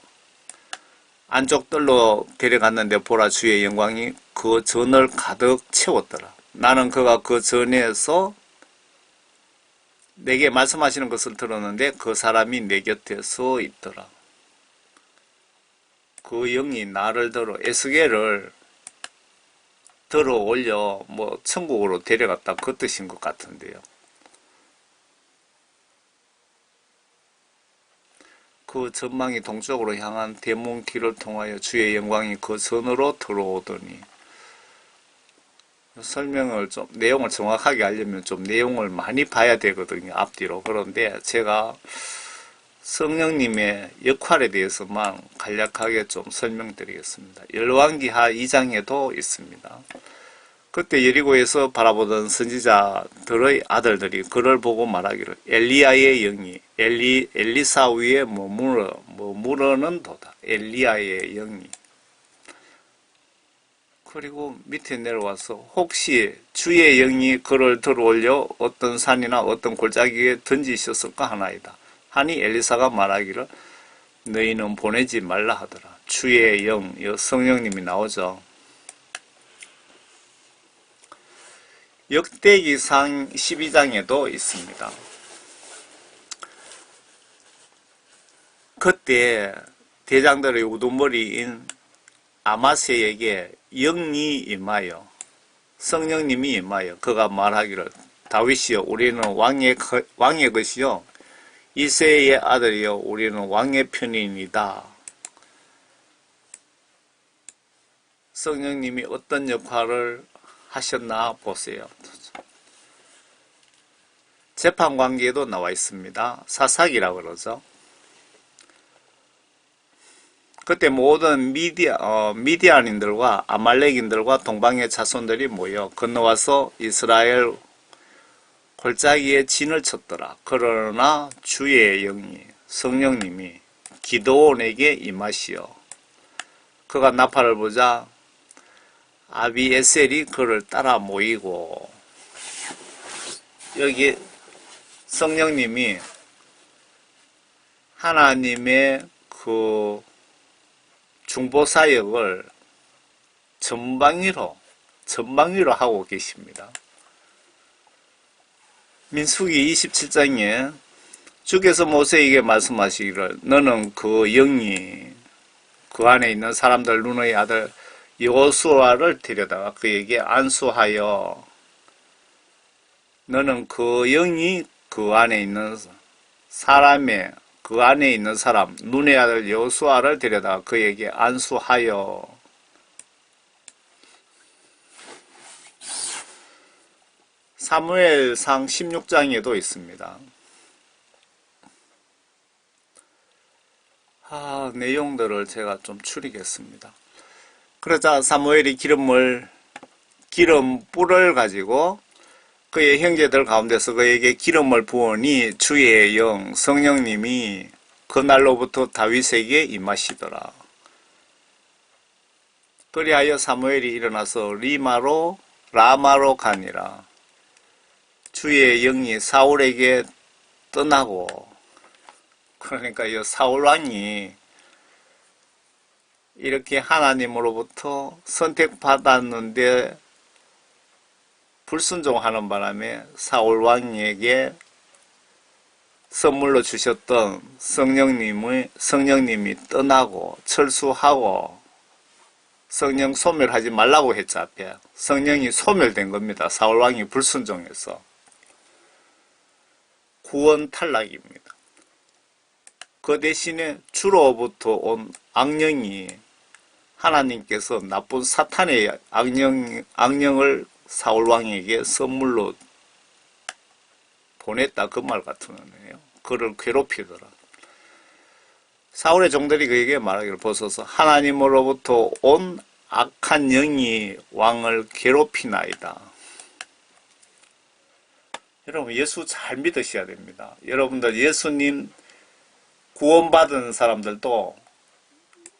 안쪽 뜰로 데려갔는데 보라 주의 영광이 그 전을 가득 채웠더라. 나는 그가 그 전에서 내게 말씀하시는 것을 들었는데 그 사람이 내 곁에 서 있더라. 그 영이 나를 들어 에스겔을 들어 올려 천국으로 데려갔다 그 뜻인 것 같은데요. 그 전망이 동쪽으로 향한 대문 길을 통하여 주의 영광이 그 전으로 들어오더니 설명을 좀 내용을 정확하게 하려면 좀 내용을 많이 봐야 되거든요. 앞뒤로. 그런데 제가 성령님의 역할에 대해서만 간략하게 좀 설명드리겠습니다. 열왕기하 2장에도 있습니다. 그때 여리고에서 바라보던 선지자들의 아들들이 그를 보고 말하기를 엘리야의 영이 엘리사 위에 머무르는 도다. 엘리야의 영이. 그리고 밑에 내려와서 혹시 주의 영이 그를 들어올려 어떤 산이나 어떤 골짜기에 던지셨을까 하나이다. 하니 엘리사가 말하기를 너희는 보내지 말라 하더라. 주의 영, 성령님이 나오죠. 역대기상 12장에도 있습니다. 그때 대장들의 우두머리인 아마스에게 영이 임하여 성령님이 임하여 그가 말하기를 다윗이여 우리는 왕의 것이요 이새의 아들이여 우리는 왕의 편인이다. 성령님이 어떤 역할을 하셨나 보세요. 재판관계에도 나와 있습니다. 사사기라고 그러죠. 그때 모든 미디안인들과 아말렉인들과 동방의 자손들이 모여 건너와서 이스라엘 골짜기에 진을 쳤더라. 그러나 주의 영이 성령님이 기드온에게 임하시어 그가 나팔을 보자 아비에셀이 그를 따라 모이고 여기 성령님이 하나님의 그 중보사역을 전방위로 하고 계십니다. 민수기 27장에 주께서 모세에게 말씀하시기를 너는 그 영이 그 안에 있는 사람들 눈의 아들 여호수아를 데려다가 그에게 안수하여 너는 그 영이 그 안에 있는 사람 눈의 아들 여호수아를 데려다가 그에게 안수하여 사무엘상 16장에도 있습니다. 내용들을 제가 좀 추리겠습니다. 그러자 사무엘이 기름불을 가지고 그의 형제들 가운데서 그에게 기름을 부으니 주의 영 성령님이 그날로부터 다윗에게 임하시더라. 그리하여 사무엘이 일어나서 라마로 가니라. 주의 영이 사울에게 떠나고 그러니까 이 사울 왕이 이렇게 하나님으로부터 선택받았는데 불순종하는 바람에 사울 왕에게 선물로 주셨던 성령님이 떠나고 철수하고 성령 소멸하지 말라고 했죠. 앞에 성령이 소멸된 겁니다. 사울 왕이 불순종해서 구원 탈락입니다. 그 대신에 주로부터 온 악령이 하나님께서 나쁜 사탄의 악령을 사울왕에게 선물로 보냈다. 그 말 같은 거네요. 그를 괴롭히더라. 사울의 종들이 그에게 말하기를 보소서 하나님으로부터 온 악한 영이 왕을 괴롭히나이다. 여러분 예수 잘 믿으셔야 됩니다. 여러분들 예수님 구원받은 사람들도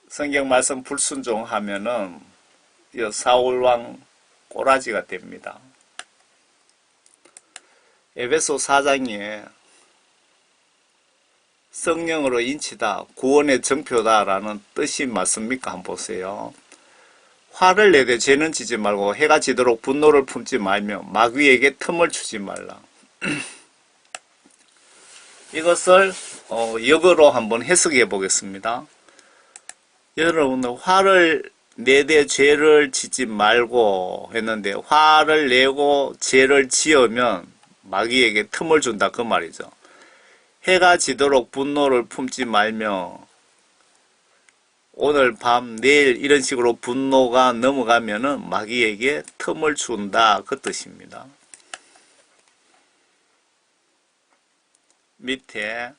성경 말씀 불순종하면은 사울왕 꼬라지가 됩니다. 에베소 4장에 성령으로 인치다, 구원의 정표다라는 뜻이 맞습니까? 한번 보세요. 화를 내되 죄는 지지 말고 해가 지도록 분노를 품지 말며 마귀에게 틈을 주지 말라. 이것을 역어로 한번 해석해 보겠습니다. 여러분들 화를 내되 죄를 짓지 말고 했는데 화를 내고 죄를 지으면 마귀에게 틈을 준다 그 말이죠. 해가 지도록 분노를 품지 말며 오늘 밤 내일 이런 식으로 분노가 넘어가면은 마귀에게 틈을 준다 그 뜻입니다. 밑에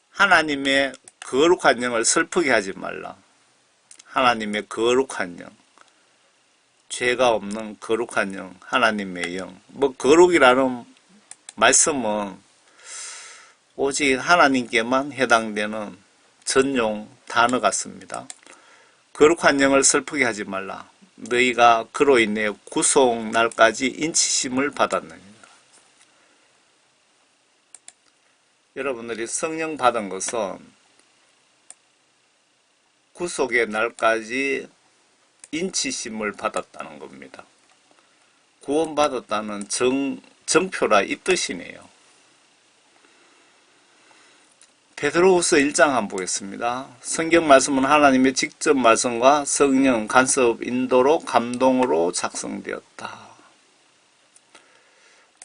하나님의 거룩한 영을 슬프게 하지 말라. 하나님의 거룩한 영. 죄가 없는 거룩한 영, 하나님의 영. 뭐 거룩이라는 말씀은 오직 하나님께만 해당되는 전용 단어 같습니다. 거룩한 영을 슬프게 하지 말라. 너희가 그로 인해 구속날까지 인치심을 받았느니라. 여러분들이 성령 받은 것은 구속의 날까지 인치심을 받았다는 겁니다. 구원받았다는 정표라 이 뜻이네요. 베드로후서 1장 한번 보겠습니다. 성경 말씀은 하나님의 직접 말씀과 성령 간섭 인도로 감동으로 작성되었다.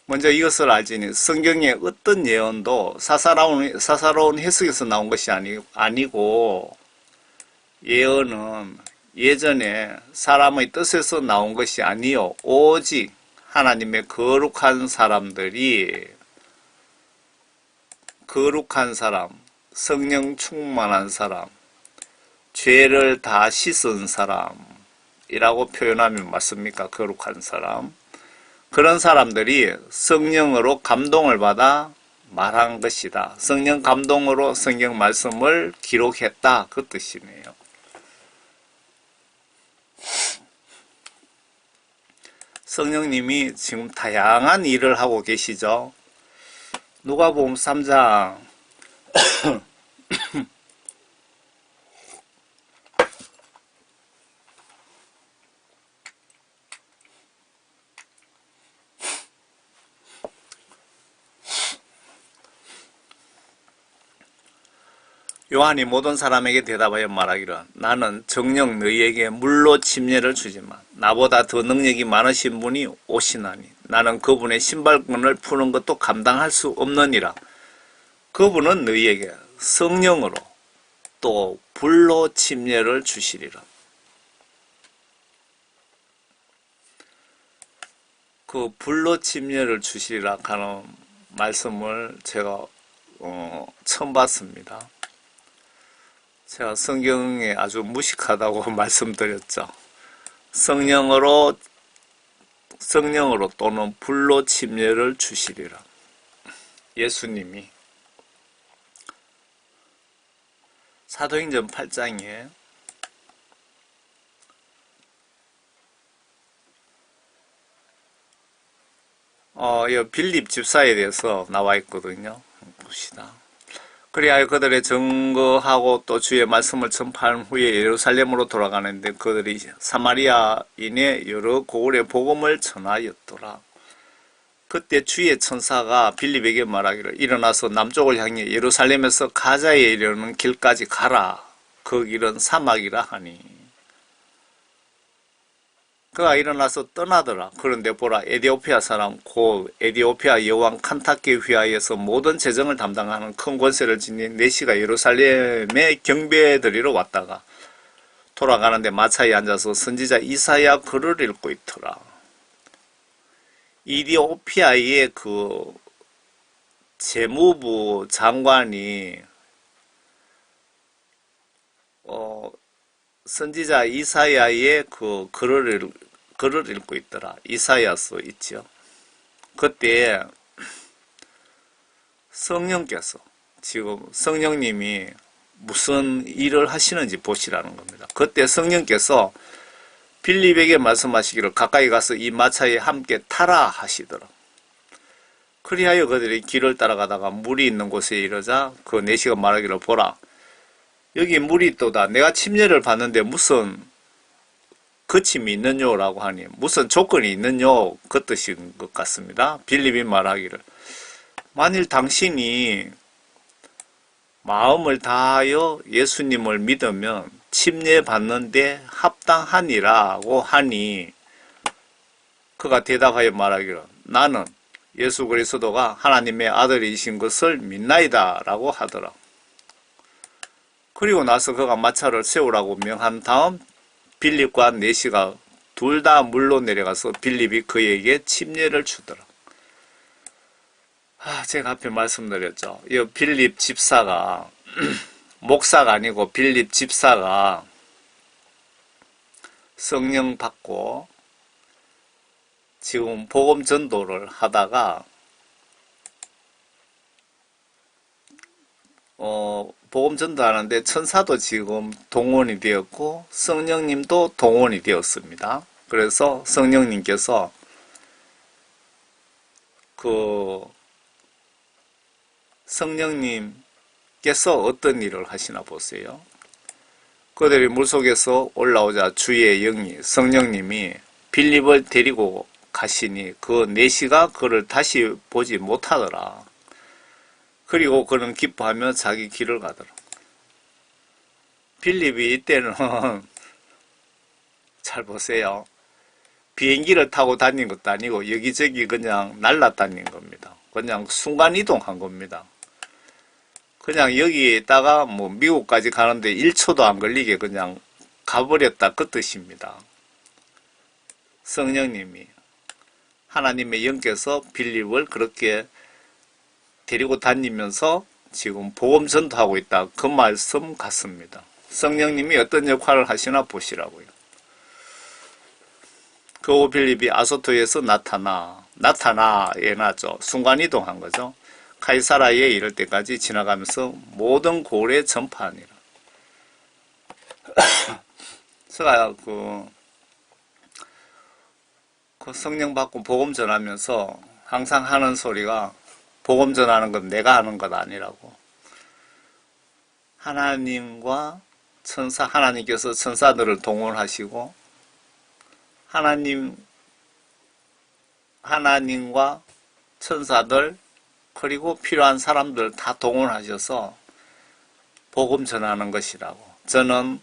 먼저 이것을 알지니 성경의 어떤 예언도 사사로운 해석에서 나온 것이 아니고 예언은 예전에 사람의 뜻에서 나온 것이 아니요 오직 하나님의 거룩한 사람들이 거룩한 사람, 성령 충만한 사람, 죄를 다 씻은 사람이라고 표현하면 맞습니까? 거룩한 사람. 그런 사람들이 성령으로 감동을 받아 말한 것이다. 성령 감동으로 성경 말씀을 기록했다. 그 뜻이네요. 성령님이 지금 다양한 일을 하고 계시죠. 누가복음 3장 요한이 모든 사람에게 대답하여 말하기를 나는 정녕 너희에게 물로 침례를 주지만 나보다 더 능력이 많으신 분이 오시나니 나는 그분의 신발끈을 푸는 것도 감당할 수 없느니라. 그분은 너희에게 성령으로 또 불로 침례를 주시리라. 그 불로 침례를 주시리라 하는 말씀을 제가 처음 봤습니다. 제가 성경에 아주 무식하다고 말씀드렸죠. 성령으로 또는 불로 침례를 주시리라. 예수님이 사도행전 8장에 빌립 집사에 대해서 나와 있거든요. 봅시다. 그리하여 그들의 증거하고 또 주의 말씀을 전파한 후에 예루살렘으로 돌아가는데 그들이 사마리아인의 여러 고을에 복음을 전하였더라. 그때 주의 천사가 빌립에게 말하기를 일어나서 남쪽을 향해 예루살렘에서 가자에 이르는 길까지 가라. 그 길은 사막이라 하니. 그가 일어나서 떠나더라. 그런데 보라 에디오피아 사람 곧 에디오피아 여왕 칸타케 휘하에서 모든 재정을 담당하는 큰 권세를 지닌 내시가 예루살렘에 경배드리러 왔다가 돌아가는데 마차에 앉아서 선지자 이사야 글을 읽고 있더라. 이디오피아의 그 재무부 장관이 선지자 이사야의 그 글을 읽고 있더라. 이사야서 있죠. 그때 성령께서 지금 성령님이 무슨 일을 하시는지 보시라는 겁니다. 그때 성령께서 빌립에게 말씀하시기를 가까이 가서 이 마차에 함께 타라 하시더라. 그리하여 그들이 길을 따라가다가 물이 있는 곳에 이르자 그 내시가 말하기를 보라 여기 물이 있도다. 내가 침례를 받는데 무슨 거침이 있느뇨 라고 하니 무슨 조건이 있느뇨 그 뜻인 것 같습니다. 빌립이 말하기를 만일 당신이 마음을 다하여 예수님을 믿으면 침례 받는데 합당하니라고 하니 그가 대답하여 말하기를 나는 예수 그리스도가 하나님의 아들이신 것을 믿나이다 라고 하더라. 그리고 나서 그가 마차를 세우라고 명한 다음 빌립과 내시가 둘 다 물로 내려가서 빌립이 그에게 침례를 주더라. 제가 앞에 말씀드렸죠. 이 빌립 집사가 목사가 아니고 빌립 집사가 성령 받고 지금 복음 전도를 하다가 복음 전도하는데 천사도 지금 동원이 되었고 성령님도 동원이 되었습니다. 그래서 성령님께서 성령님께서 어떤 일을 하시나 보세요. 그들이 물속에서 올라오자 주의 영이 성령님이 빌립을 데리고 가시니 그 내시가 그를 다시 보지 못하더라. 그리고 그는 기뻐하며 자기 길을 가더라. 빌립이 이때는 잘 보세요. 비행기를 타고 다닌 것도 아니고 여기저기 그냥 날아다닌 겁니다. 그냥 순간이동한 겁니다. 그냥 여기에다가 뭐 미국까지 가는데 1초도 안 걸리게 그냥 가버렸다 그 뜻입니다. 성령님이 하나님의 영께서 빌립을 그렇게 데리고 다니면서 지금 복음 전도하고 있다 그 말씀 같습니다. 성령님이 어떤 역할을 하시나 보시라고요. 그 빌립이 아소토에서 나타나에 나죠. 순간이동한 거죠. 카이사라에 이를 때까지 지나가면서 모든 고을에 전파하니라. 제가 그 성령 받고 복음 전하면서 항상 하는 소리가 복음 전하는 건 내가 하는 것 아니라고. 하나님과 하나님께서 천사들을 동원하시고 하나님과 천사들 그리고 필요한 사람들 다 동원하셔서 복음 전하는 것이라고. 저는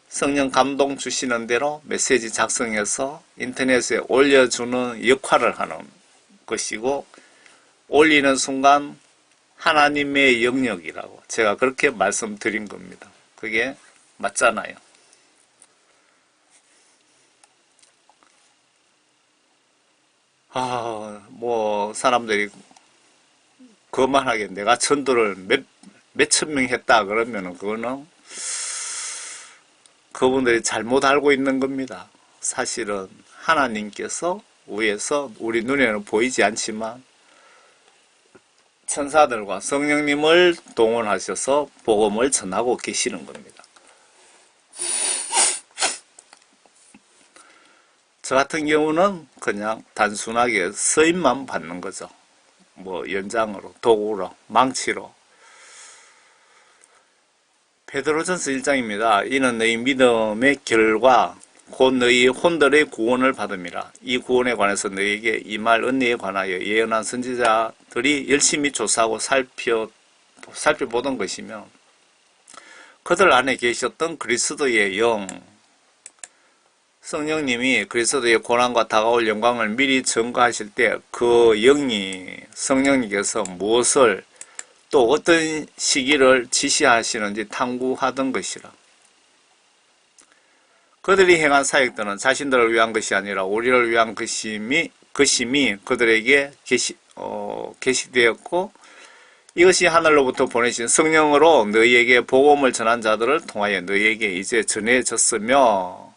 성령 감동 주시는 대로 메시지 작성해서 인터넷에 올려주는 역할을 하는 것이고 올리는 순간 하나님의 영역이라고 제가 그렇게 말씀드린 겁니다. 그게 맞잖아요. 뭐 사람들이 거만하게 내가 전도를 몇천 명 했다 그러면은 그거는 그분들이 잘못 알고 있는 겁니다. 사실은 하나님께서 위에서 우리 눈에는 보이지 않지만 천사들과 성령님을 동원하셔서 복음을 전하고 계시는 겁니다. 저 같은 경우는 그냥 단순하게 서임만 받는 거죠. 뭐 연장으로, 도구로, 망치로. 베드로전서 1장입니다. 이는 너희 믿음의 결과 곧 너희 혼들의 구원을 받음이라. 이 구원에 관해서 너희에게 이 말 은혜에 관하여 예언한 선지자들이 열심히 조사하고 살펴보던 것이며 그들 안에 계셨던 그리스도의 영 성령님이 그리스도의 고난과 다가올 영광을 미리 증거하실 때 그 영이 성령님께서 무엇을 또 어떤 시기를 지시하시는지 탐구하던 것이라. 그들이 행한 사역들은 자신들을 위한 것이 아니라 우리를 위한 것임이 그들에게 계시되었고 이것이 하늘로부터 보내신 성령으로 너희에게 복음을 전한 자들을 통하여 너희에게 이제 전해졌으며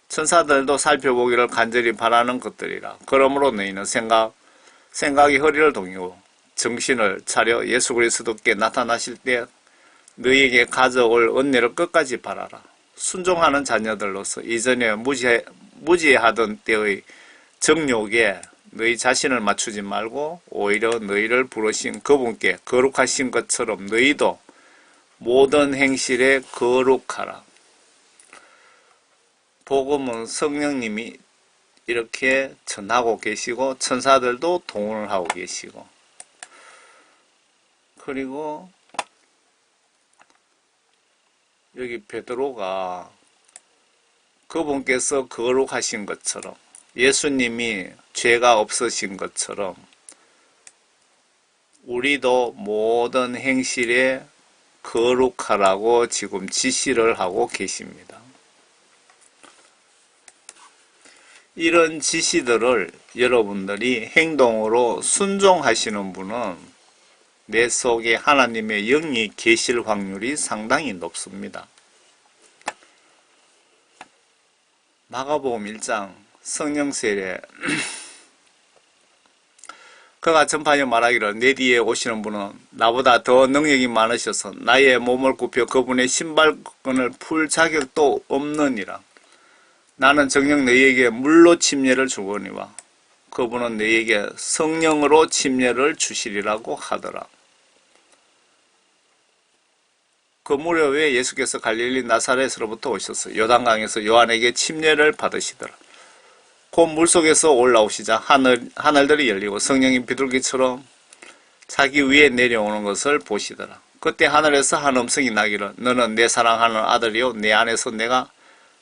천사들도 살펴보기를 간절히 바라는 것들이라. 그러므로 너희는 생각이 허리를 동이고 정신을 차려 예수 그리스도께 나타나실 때 너희에게 가져올 은혜를 끝까지 바라라. 순종하는 자녀들로서 이전에 무지하던 때의 정욕에 너희 자신을 맞추지 말고 오히려 너희를 부르신 그분께 거룩하신 것처럼 너희도 모든 행실에 거룩하라. 복음은 성령님이 이렇게 전하고 계시고 천사들도 동원을 하고 계시고 그리고 여기 베드로가 그분께서 거룩하신 것처럼 예수님이 죄가 없으신 것처럼 우리도 모든 행실에 거룩하라고 지금 지시를 하고 계십니다. 이런 지시들을 여러분들이 행동으로 순종하시는 분은 내 속에 하나님의 영이 계실 확률이 상당히 높습니다. 마가복음 1장 성령 세례 그가 전파하여 말하기를 내 뒤에 오시는 분은 나보다 더 능력이 많으셔서 나의 몸을 굽혀 그분의 신발끈을 풀 자격도 없느니라. 나는 정녕 너희에게 물로 침례를 주거니와 그분은 너희에게 성령으로 침례를 주시리라고 하더라. 그 무렵에 예수께서 갈릴리 나사렛으로부터 오셔서 요단강에서 요한에게 침례를 받으시더라. 곧 물속에서 올라오시자 하늘들이 열리고 성령이 비둘기처럼 자기 위에 내려오는 것을 보시더라. 그때 하늘에서 한 음성이 나기를 너는 내 사랑하는 아들이요 내 안에서 내가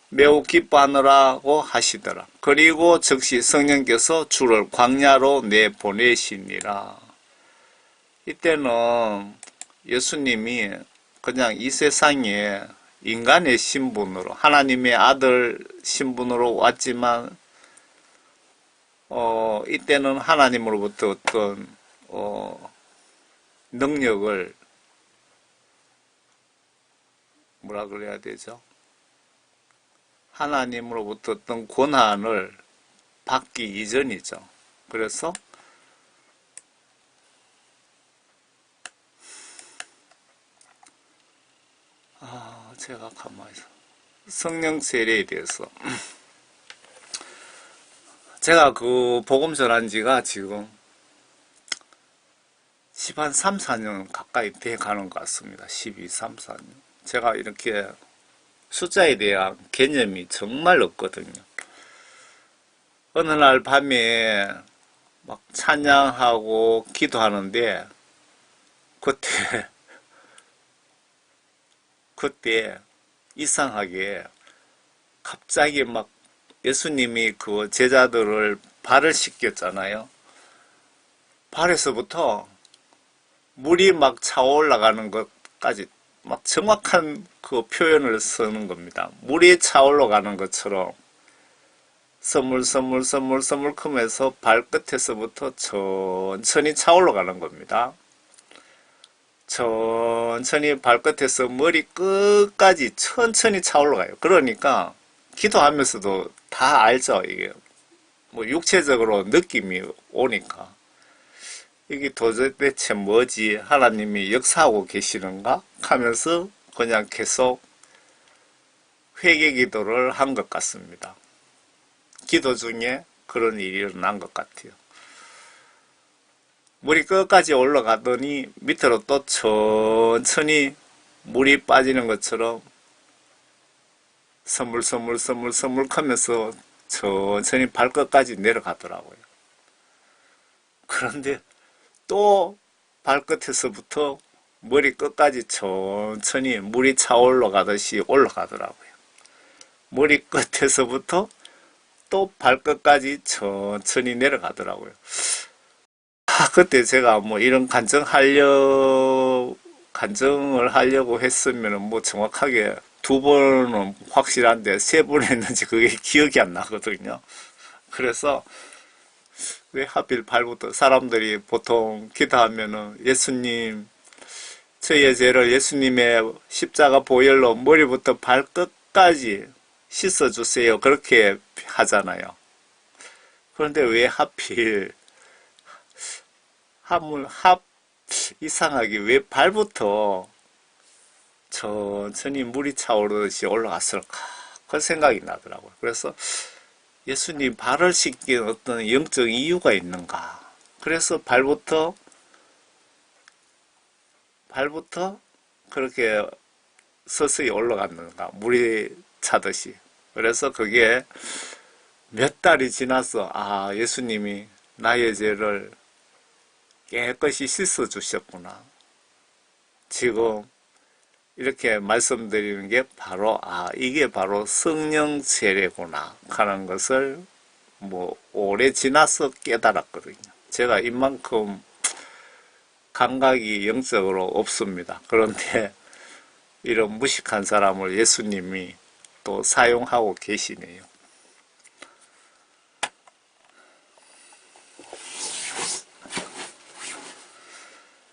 매우 기뻐하노라고 하시더라. 그리고 즉시 성령께서 주를 광야로 내보내시니라. 이때는 예수님이 그냥 이 세상에 인간의 신분으로 하나님의 아들 신분으로 왔지만 이때는 하나님으로부터 어떤 능력을 뭐라 그래야 되죠? 하나님으로부터 어떤 권한을 받기 이전이죠. 그래서 제가 가만히 성령 세례에 대해서 제가 그 복음 전한 지가 지금 3, 4년 가까이 돼 가는 것 같습니다. 12, 3, 4년. 제가 이렇게 숫자에 대한 개념이 정말 없거든요. 어느 날 밤에 막 찬양하고 기도하는데 그때 이상하게 갑자기 막 예수님이 그 제자들을 발을 씻겼잖아요. 발에서부터 물이 막 차올라가는 것까지 막 정확한 그 표현을 쓰는 겁니다. 물이 차올라가는 것처럼 서물서물 크면서 발끝에서부터 천천히 차올라가는 겁니다. 천천히 발끝에서 머리 끝까지 천천히 차올라가요. 그러니까 기도하면서도 다 알죠. 이게 뭐 육체적으로 느낌이 오니까 이게 도대체 뭐지? 하나님이 역사하고 계시는가? 하면서 그냥 계속 회개 기도를 한 것 같습니다. 기도 중에 그런 일이 일어난 것 같아요. 물이 끝까지 올라가더니 밑으로 또 천천히 물이 빠지는 것처럼 서물 하면서 천천히 발끝까지 내려가더라고요. 그런데 또 발끝에서부터 머리 끝까지 천천히 물이 차올라가듯이 올라가더라고요. 머리 끝에서부터 또 발끝까지 천천히 내려가더라고요. 그때 제가 뭐 이런 간증을 하려고 했으면 뭐 정확하게 2번은 확실한데 3번 했는지 그게 기억이 안 나거든요. 그래서 왜 하필 발부터 사람들이 보통 기도하면은 예수님 저희의 죄를 예수님의 십자가 보혈로 머리부터 발끝까지 씻어주세요 그렇게 하잖아요. 그런데 왜 하필 이상하게 왜 발부터 천천히 물이 차오르듯이 올라갔을까 그 생각이 나더라고요. 그래서 예수님 발을 씻긴 어떤 영적 이유가 있는가? 그래서 발부터 그렇게 서서히 올라갔는가? 물이 차듯이. 그래서 그게 몇 달이 지나서 예수님이 나의 죄를 깨끗이 씻어 주셨구나. 지금 이렇게 말씀드리는 게 바로 이게 바로 성령 세례구나 하는 것을 뭐 오래 지나서 깨달았거든요. 제가 이만큼 감각이 영적으로 없습니다. 그런데 이런 무식한 사람을 예수님이 또 사용하고 계시네요.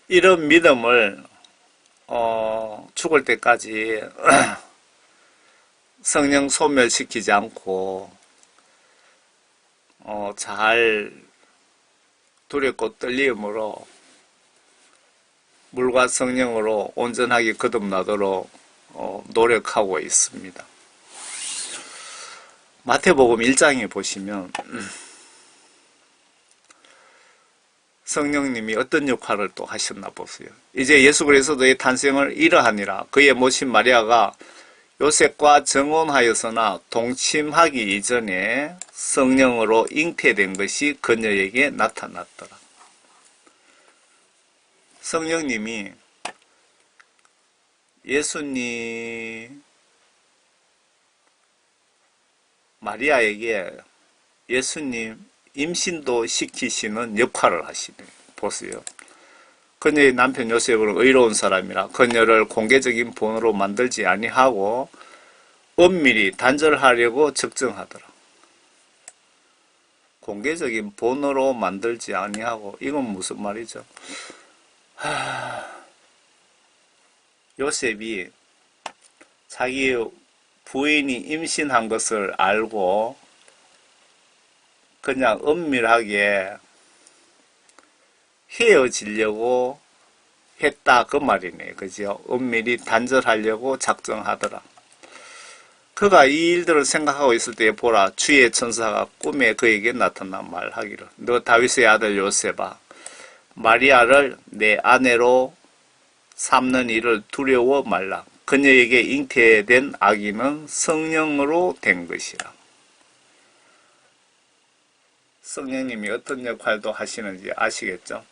이런 믿음을 죽을 때까지 성령 소멸시키지 않고 잘 두렵고 떨림으로 물과 성령으로 온전하게 거듭나도록 노력하고 있습니다. 마태복음 1장에 보시면 성령님이 어떤 역할을 또 하셨나 보세요. 이제 예수 그리스도의 탄생을 이러하니라. 그의 모신 마리아가 요셉과 정혼하여서나 동침하기 이전에 성령으로 잉태된 것이 그녀에게 나타났더라. 성령님이 예수님 마리아에게 예수님 임신도 시키시는 역할을 하시네요. 보세요. 그녀의 남편 요셉은 의로운 사람이라 그녀를 공개적인 본으로 만들지 아니하고 엄밀히 단절하려고 적정하더라. 공개적인 본으로 만들지 아니하고 이건 무슨 말이죠? 요셉이 자기 부인이 임신한 것을 알고 그냥 은밀하게 헤어지려고 했다 그 말이네. 그죠? 은밀히 단절하려고 작정하더라. 그가 이 일들을 생각하고 있을 때에 보라 주의 천사가 꿈에 그에게 나타나 말하기를 너 다윗의 아들 요셉아 마리아를 내 아내로 삼는 일을 두려워 말라. 그녀에게 잉태된 아기는 성령으로 된 것이라. 성령님이 어떤 역할도 하시는지 아시겠죠?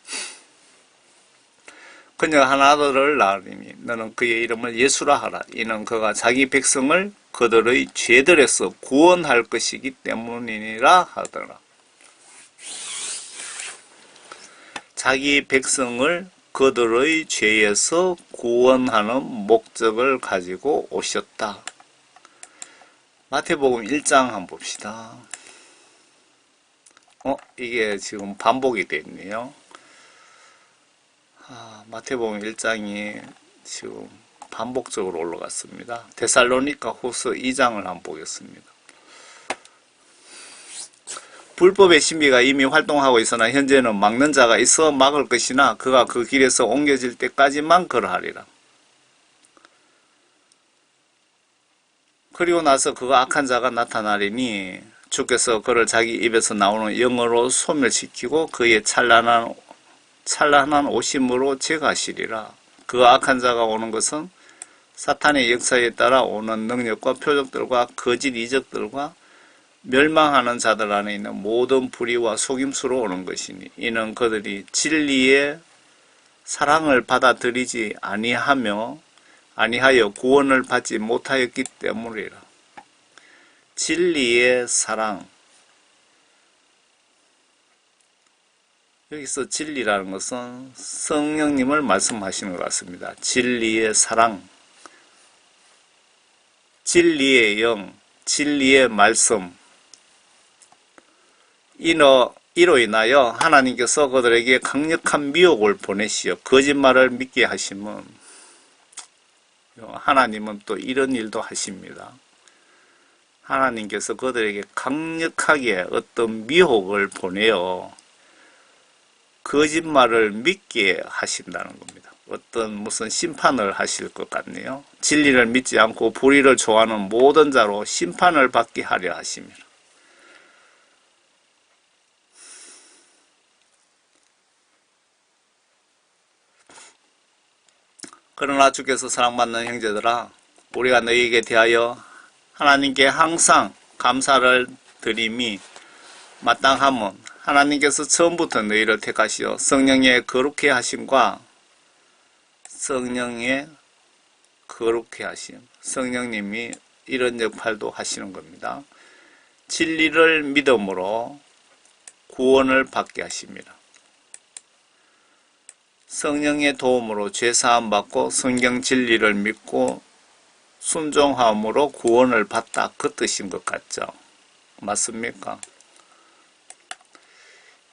그녀가 한 아들을 낳으리니 너는 그의 이름을 예수라 하라. 이는 그가 자기 백성을 그들의 죄들에서 구원할 것이기 때문이니라 하더라. 자기 백성을 그들의 죄에서 구원하는 목적을 가지고 오셨다. 마태복음 1장 한번 봅시다. 이게 지금 반복이 되어 있네요. 마태복음 1장이 지금 반복적으로 올라갔습니다. 데살로니가 후서 2장을 한번 보겠습니다. 불법의 신비가 이미 활동하고 있으나 현재는 막는 자가 있어 막을 것이나 그가 그 길에서 옮겨질 때까지만 그러하리라. 그리고 나서 그가 악한 자가 나타나리니 주께서 그를 자기 입에서 나오는 영으로 소멸시키고 그의 찬란한 오심으로 제거하시리라. 그 악한 자가 오는 것은 사탄의 역사에 따라 오는 능력과 표적들과 거짓 이적들과 멸망하는 자들 안에 있는 모든 불의와 속임수로 오는 것이니 이는 그들이 진리의 사랑을 받아들이지 아니하여 구원을 받지 못하였기 때문이라. 진리의 사랑. 여기서 진리라는 것은 성령님을 말씀하시는 것 같습니다. 진리의 사랑, 진리의 영, 진리의 말씀. 이로 인하여 하나님께서 그들에게 강력한 미혹을 보내시어 거짓말을 믿게 하시면 하나님은 또 이런 일도 하십니다. 하나님께서 그들에게 강력하게 어떤 미혹을 보내어 거짓말을 믿게 하신다는 겁니다. 어떤 무슨 심판을 하실 것 같네요. 진리를 믿지 않고 불의를 좋아하는 모든 자로 심판을 받게 하려 하십니다. 그러나 주께서 사랑받는 형제들아 우리가 너희에게 대하여 하나님께 항상 감사를 드림이 마땅함은 하나님께서 처음부터 너희를 택하시어 성령의 거룩해 하심과 성령의 거룩해 하심. 성령님이 이런 역할도 하시는 겁니다. 진리를 믿음으로 구원을 받게 하십니다. 성령의 도움으로 죄사함 받고 성경 진리를 믿고 순종함으로 구원을 받다 그 뜻인 것 같죠? 맞습니까?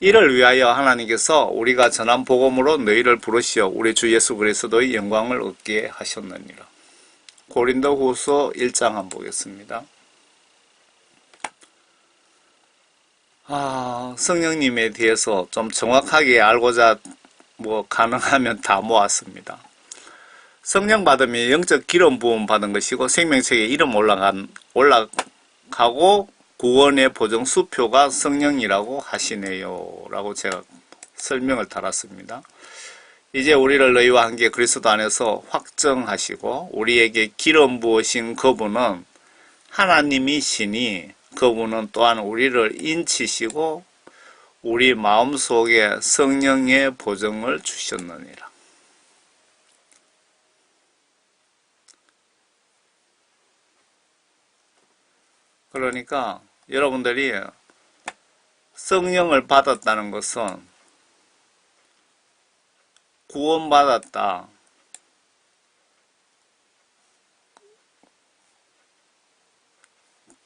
이를 위하여 하나님께서 우리가 전한 복음으로 너희를 부르시어 우리 주 예수 그리스도의 영광을 얻게 하셨느니라. 고린도후서 1장 한번 보겠습니다. 성령님에 대해서 좀 정확하게 알고자 가능하면 다 모았습니다. 성령 받으면 영적 기름 부음 받은 것이고 생명책에 이름 올라가고 구원의 보증 수표가 성령이라고 하시네요. 라고 제가 설명을 달았습니다. 이제 우리를 너희와 함께 그리스도 안에서 확정하시고 우리에게 기름 부으신 그분은 하나님이시니 그분은 또한 우리를 인치시고 우리 마음속에 성령의 보증을 주셨느니라. 그러니까 여러분들이 성령을 받았다는 것은 구원받았다,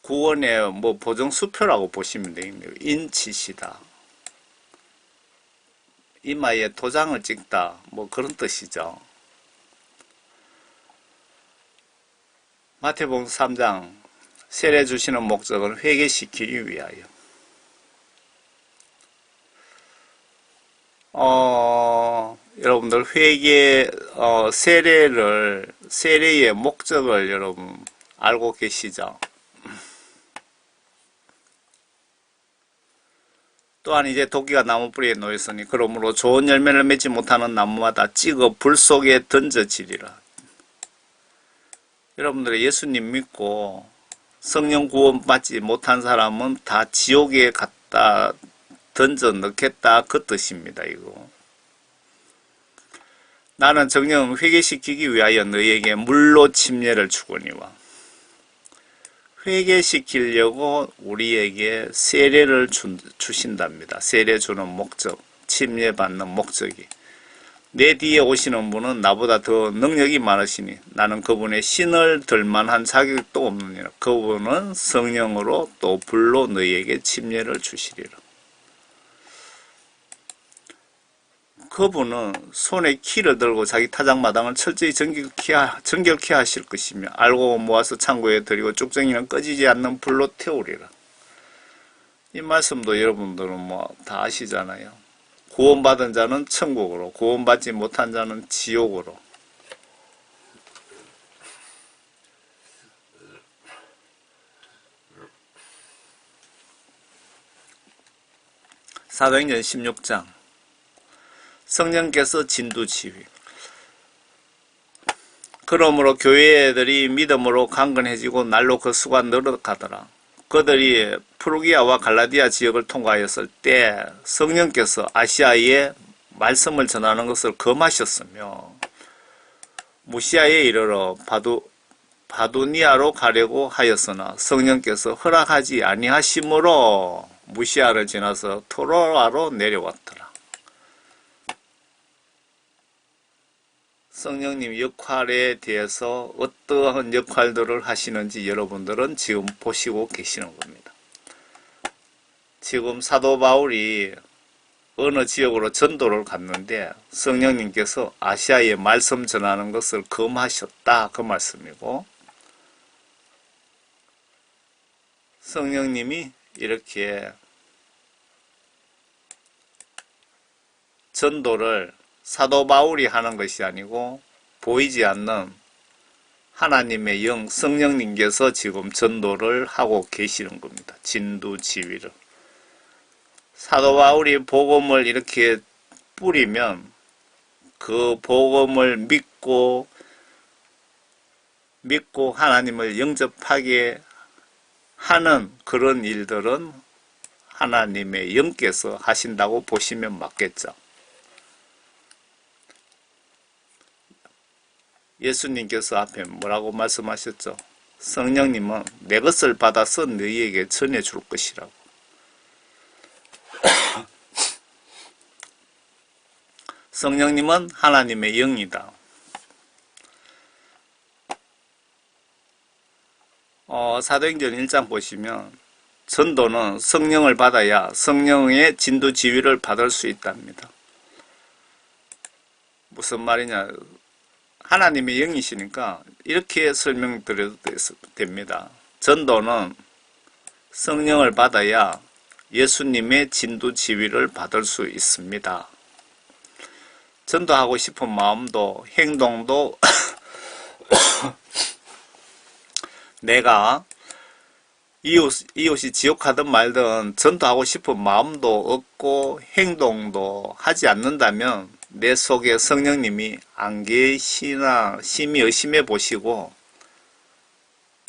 구원의 보증수표라고 보시면 되겠네요. 인치시다, 이마에 도장을 찍다, 그런 뜻이죠. 마태복음 3장 세례 주시는 목적은 회개시키기 위하여. 여러분들 세례의 목적을 여러분 알고 계시죠? 또한 이제 도끼가 나무 뿌리에 놓였으니 그러므로 좋은 열매를 맺지 못하는 나무마다 찍어 불 속에 던져지리라. 여러분들이 예수님 믿고 성령 구원 받지 못한 사람은 다 지옥에 갖다 던져 넣겠다, 그 뜻입니다. 이거. 나는 정녕 회개시키기 위하여 너희에게 물로 침례를 주거니와. 회개시키려고 우리에게 세례를 주신답니다. 세례 주는 목적, 침례 받는 목적이. 내 뒤에 오시는 분은 나보다 더 능력이 많으시니 나는 그분의 신을 들만한 자격도 없느니라. 그분은 성령으로 또 불로 너희에게 침례를 주시리라. 그분은 손에 키를 들고 자기 타작마당을 철저히 정결케 하실 것이며 알고 모아서 창고에 들이고 쭉정이는 꺼지지 않는 불로 태우리라. 이 말씀도 여러분들은 다 아시잖아요. 구원받은 자는 천국으로, 구원받지 못한 자는 지옥으로. 사도행전 16장 성령께서 진두지휘. 그러므로 교회들이 믿음으로 강건해지고 날로 그 수가 늘어가더라. 그들이 프루기아와 갈라디아 지역을 통과하였을 때 성령께서 아시아에 말씀을 전하는 것을 금하셨으며 무시아에 이르러 바두니아로 가려고 하였으나 성령께서 허락하지 아니하심으로 무시아를 지나서 토로아로 내려왔더라. 성령님 역할에 대해서 어떠한 역할들을 하시는지 여러분들은 지금 보시고 계시는 겁니다. 지금 사도 바울이 어느 지역으로 전도를 갔는데 성령님께서 아시아에 말씀 전하는 것을 금하셨다, 그 말씀이고, 성령님이 이렇게 전도를 사도 바울이 하는 것이 아니고 보이지 않는 하나님의 영 성령님께서 지금 전도를 하고 계시는 겁니다. 진두지휘를. 사도 바울이 복음을 이렇게 뿌리면 그 복음을 믿고 하나님을 영접하게 하는 그런 일들은 하나님의 영께서 하신다고 보시면 맞겠죠. 예수님께서 앞에 뭐라고 말씀하셨죠? 성령님은 내 것을 받아서 너희에게 전해줄 것이라고. 성령님은 하나님의 영이다. 사도행전 1장 보시면 전도는 성령을 받아야 성령의 진두 지휘를 받을 수 있답니다. 무슨 말이냐? 하나님의 영이시니까 이렇게 설명드려도 됩니다. 전도는 성령을 받아야 예수님의 진두 지휘를 받을 수 있습니다. 전도하고 싶은 마음도 행동도 내가 이웃이 지옥하든 말든 전도하고 싶은 마음도 없고 행동도 하지 않는다면 내 속에 성령님이 안 계시나 심히 의심해 보시고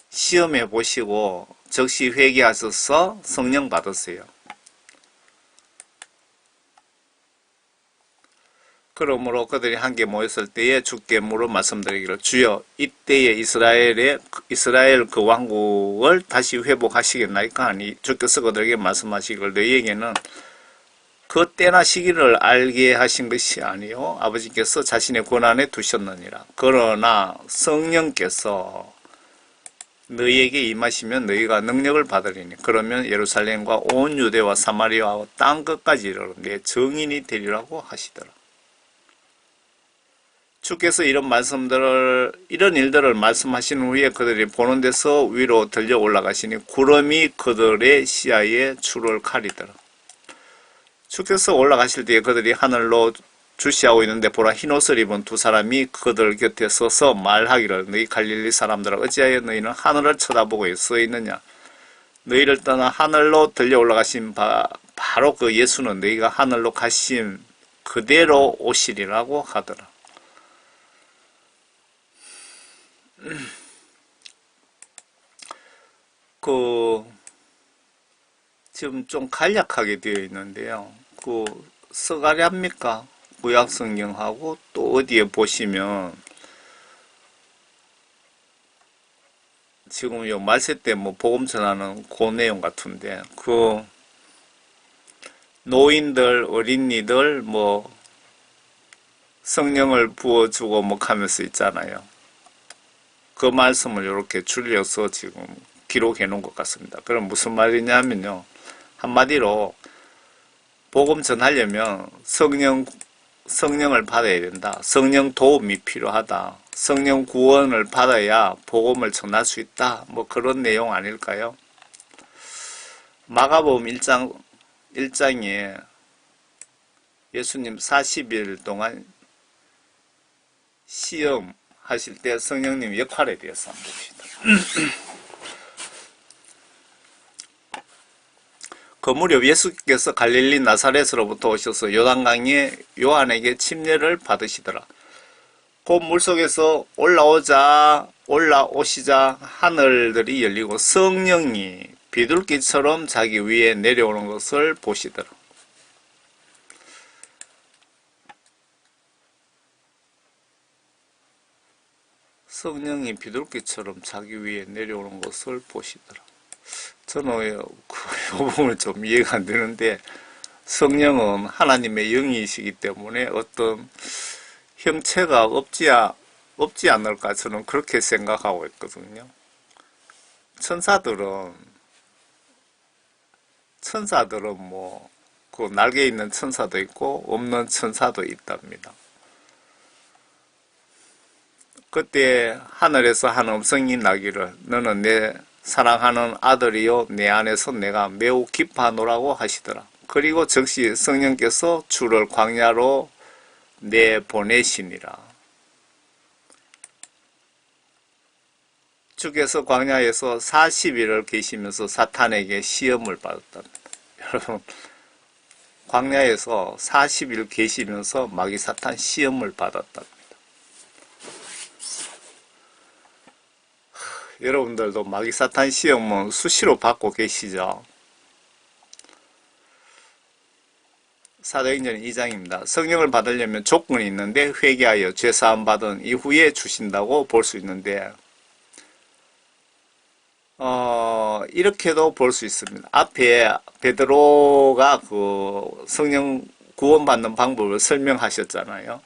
시험해 보시고 즉시 회개하셔서 성령 받으세요. 그러므로 그들이 함께 모였을 때에 주께 물어 말씀드리기를 주여 이때에 이스라엘 그 왕국을 다시 회복하시겠나이까 하니 주께서 그들에게 말씀하시기를 너희에게는 그 때나 시기를 알게 하신 것이 아니요 아버지께서 자신의 권한에 두셨느니라. 그러나 성령께서 너희에게 임하시면 너희가 능력을 받으리니 그러면 예루살렘과 온 유대와 사마리아와 땅 끝까지 이르러 내 증인이 되리라고 하시더라. 주께서 이런 일들을 말씀하신 후에 그들이 보는 데서 위로 들려 올라가시니 구름이 그들의 시야에 주를 가리더라. 주께서 올라가실 때에 그들이 하늘로 주시하고 있는데 보라 흰옷을 입은 두 사람이 그들 곁에 서서 말하기를 너희 갈릴리 사람들아 어찌하여 너희는 하늘을 쳐다보고 서 있느냐. 너희를 떠나 하늘로 들려 올라가신 바로 그 예수는 너희가 하늘로 가신 그대로 오시리라고 하더라. 지금 좀 간략하게 되어 있는데요. 서가랴입니까? 구약성경하고 또 어디에 보시면 지금 요 말세 때 복음 전하는 그 내용 같은데 노인들, 어린이들 성령을 부어주고 하면서 있잖아요. 그 말씀을 이렇게 줄여서 지금 기록해 놓은 것 같습니다. 그럼 무슨 말이냐면요. 한마디로 복음 전하려면 성령을 받아야 된다. 성령 도움이 필요하다. 성령 구원을 받아야 복음을 전할 수 있다. 그런 내용 아닐까요? 마가복음 1장에 예수님 40일 동안 시험 하실 때 성령님 역할에 대해서 한번 봅시다. 그 무렵 예수께서 갈릴리 나사렛으로부터 오셔서 요단강에 요한에게 침례를 받으시더라. 곧 물속에서 올라오시자 하늘들이 열리고 성령이 비둘기처럼 자기 위에 내려오는 것을 보시더라. 성령이 비둘기처럼 자기 위에 내려오는 것을 보시더라. 저는 그 부분을 좀 이해가 안 되는데 성령은 하나님의 영이시기 때문에 어떤 형체가 없지 않을까 저는 그렇게 생각하고 있거든요. 천사들은 그 날개 있는 천사도 있고 없는 천사도 있답니다. 그때 하늘에서 한 음성이 나기를 너는 내 사랑하는 아들이요 내 안에서 내가 매우 기뻐하노라고 하시더라. 그리고 즉시 성령께서 주를 광야로 내보내시니라. 주께서 광야에서 40일을 계시면서 사탄에게 시험을 받았답니다. 여러분 광야에서 40일 계시면서 마귀 사탄 시험을 받았답니다. 여러분들도 마귀 사탄 시험은 수시로 받고 계시죠? 사도행전 2장입니다. 성령을 받으려면 조건이 있는데 회개하여 죄사함 받은 이후에 주신다고 볼 수 있는데 이렇게도 볼 수 있습니다. 앞에 베드로가 그 성령 구원받는 방법을 설명하셨잖아요.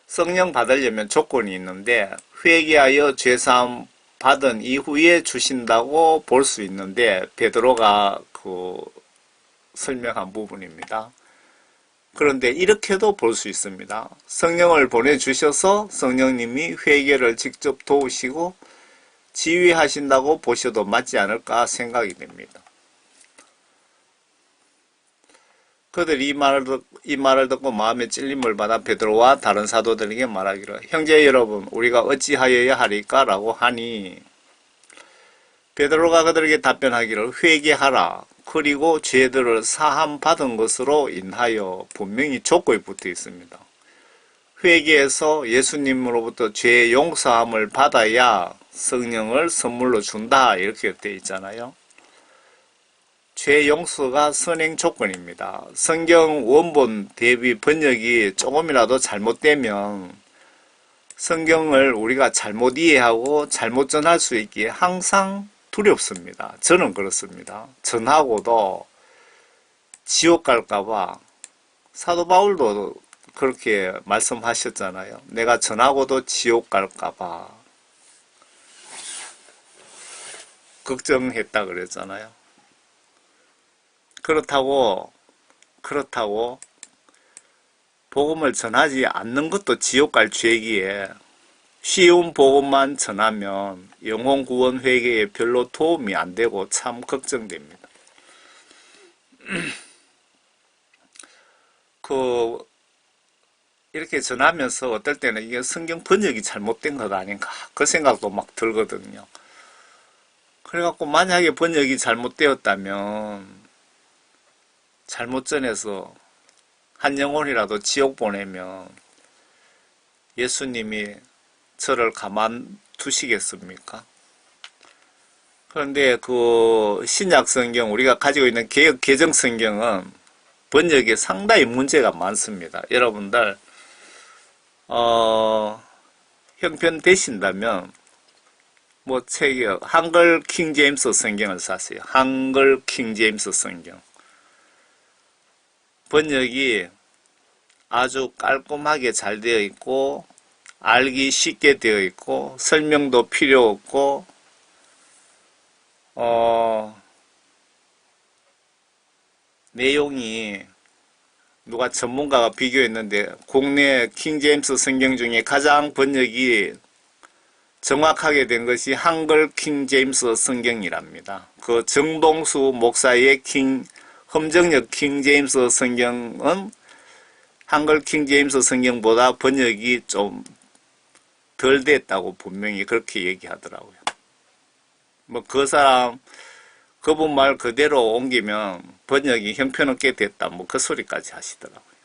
성령 받으려면 조건이 있는데 회개하여 죄사함 받은 이후에 주신다고 볼 수 있는데 베드로가 설명한 부분입니다. 그런데 이렇게도 볼 수 있습니다. 성령을 보내주셔서 성령님이 회개를 직접 도우시고 지휘하신다고 보셔도 맞지 않을까 생각이 됩니다. 그들이 이 말을 듣고 마음에 찔림을 받아 베드로와 다른 사도들에게 말하기를 형제 여러분 우리가 어찌하여야 하리까 라고 하니 베드로가 그들에게 답변하기를 회개하라. 그리고 죄들을 사함 받은 것으로 인하여 분명히 조건이 붙어 있습니다. 회개해서 예수님으로부터 죄 용서함을 받아야 성령을 선물로 준다 이렇게 되어 있잖아요. 죄 용서가 선행 조건입니다. 성경 원본 대비 번역이 조금이라도 잘못되면 성경을 우리가 잘못 이해하고 잘못 전할 수 있기에 항상 두렵습니다. 저는 그렇습니다. 전하고도 지옥 갈까봐 사도 바울도 그렇게 말씀하셨잖아요. 내가 전하고도 지옥 갈까봐 걱정했다 그랬잖아요. 그렇다고 복음을 전하지 않는 것도 지옥 갈 죄기에 쉬운 복음만 전하면 영혼 구원 회개에 별로 도움이 안 되고 참 걱정됩니다. 이렇게 전하면서 어떨 때는 이게 성경 번역이 잘못된 것 아닌가 그 생각도 막 들거든요. 그래갖고 만약에 번역이 잘못되었다면 잘못 전해서 한 영혼이라도 지옥 보내면 예수님이 저를 가만두시겠습니까? 그런데 그 신약 성경 우리가 가지고 있는 개역 개정 성경은 번역에 상당히 문제가 많습니다. 여러분들 형편 되신다면 뭐 책이 한글 킹 제임스 성경을 사세요. 한글 킹 제임스 성경 번역이 아주 깔끔하게 잘 되어 있고 알기 쉽게 되어 있고 설명도 필요 없고 내용이 누가 전문가가 비교했는데 국내 킹제임스 성경 중에 가장 번역이 정확하게 된 것이 한글 킹제임스 성경이랍니다. 그 정동수 목사의 험정역 킹제임스 성경은 한글 킹제임스 성경보다 번역이 좀 덜 됐다고 분명히 그렇게 얘기하더라고요. 뭐 그분 말 그대로 옮기면 번역이 형편없게 됐다 뭐 그 소리까지 하시더라고요.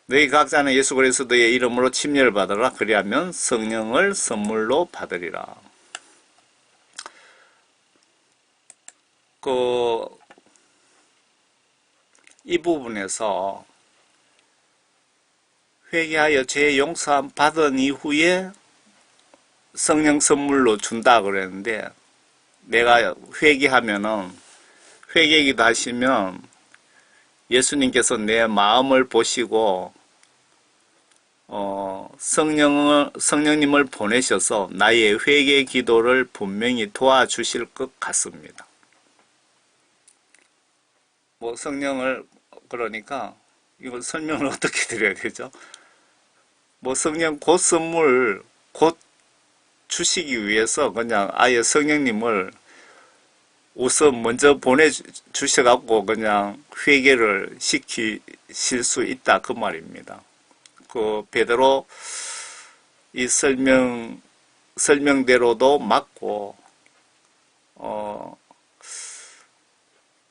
너희 각자는 예수 그리스도의 이름으로 침례를 받으라. 그리하면 성령을 선물로 받으리라. 이 부분에서 회개하여 죄 용서함 받은 이후에 성령 선물로 준다 그랬는데 내가 회개하면은 회개기도 하시면 예수님께서 내 마음을 보시고 성령님을 보내셔서 나의 회개 기도를 분명히 도와주실 것 같습니다. 뭐 성령을 그러니까 이걸 설명을 어떻게 드려야 되죠? 뭐 성령 곧 선물 곧 주시기 위해서 그냥 아예 성령님을 우선 먼저 보내주셔갖고 그냥 회개를 시키실 수 있다 그 말입니다. 그 베드로 이 설명대로도 맞고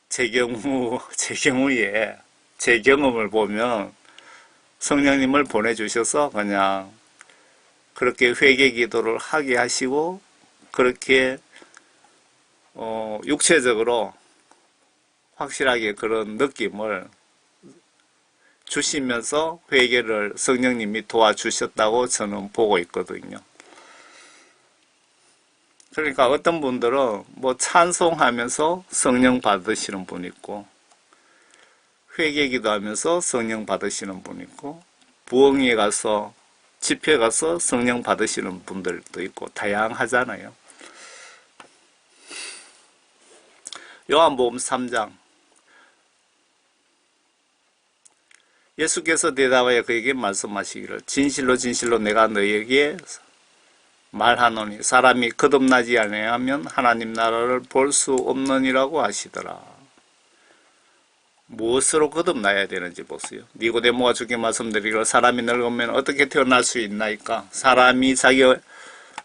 제 경험을 보면 성령님을 보내주셔서 그냥 그렇게 회개 기도를 하게 하시고 그렇게 육체적으로 확실하게 그런 느낌을 주시면서 회개를 성령님이 도와주셨다고 저는 보고 있거든요. 그러니까 어떤 분들은 뭐 찬송하면서 성령 받으시는 분 있고 회개 기도하면서 성령 받으시는 분 있고 부흥회 가서 집회 가서 성령 받으시는 분들도 있고 다양하잖아요. 요한복음 3장 예수께서 대답하여 그에게 말씀하시기를 진실로 진실로 내가 너희에게 말하노니 사람이 거듭나지 아니하면 하나님 나라를 볼 수 없느니라고 하시더라. 무엇으로 거듭나야 되는지 보세요. 니고데모가 주께 말씀드리기를 사람이 늙으면 어떻게 태어날 수 있나이까? 사람이 자기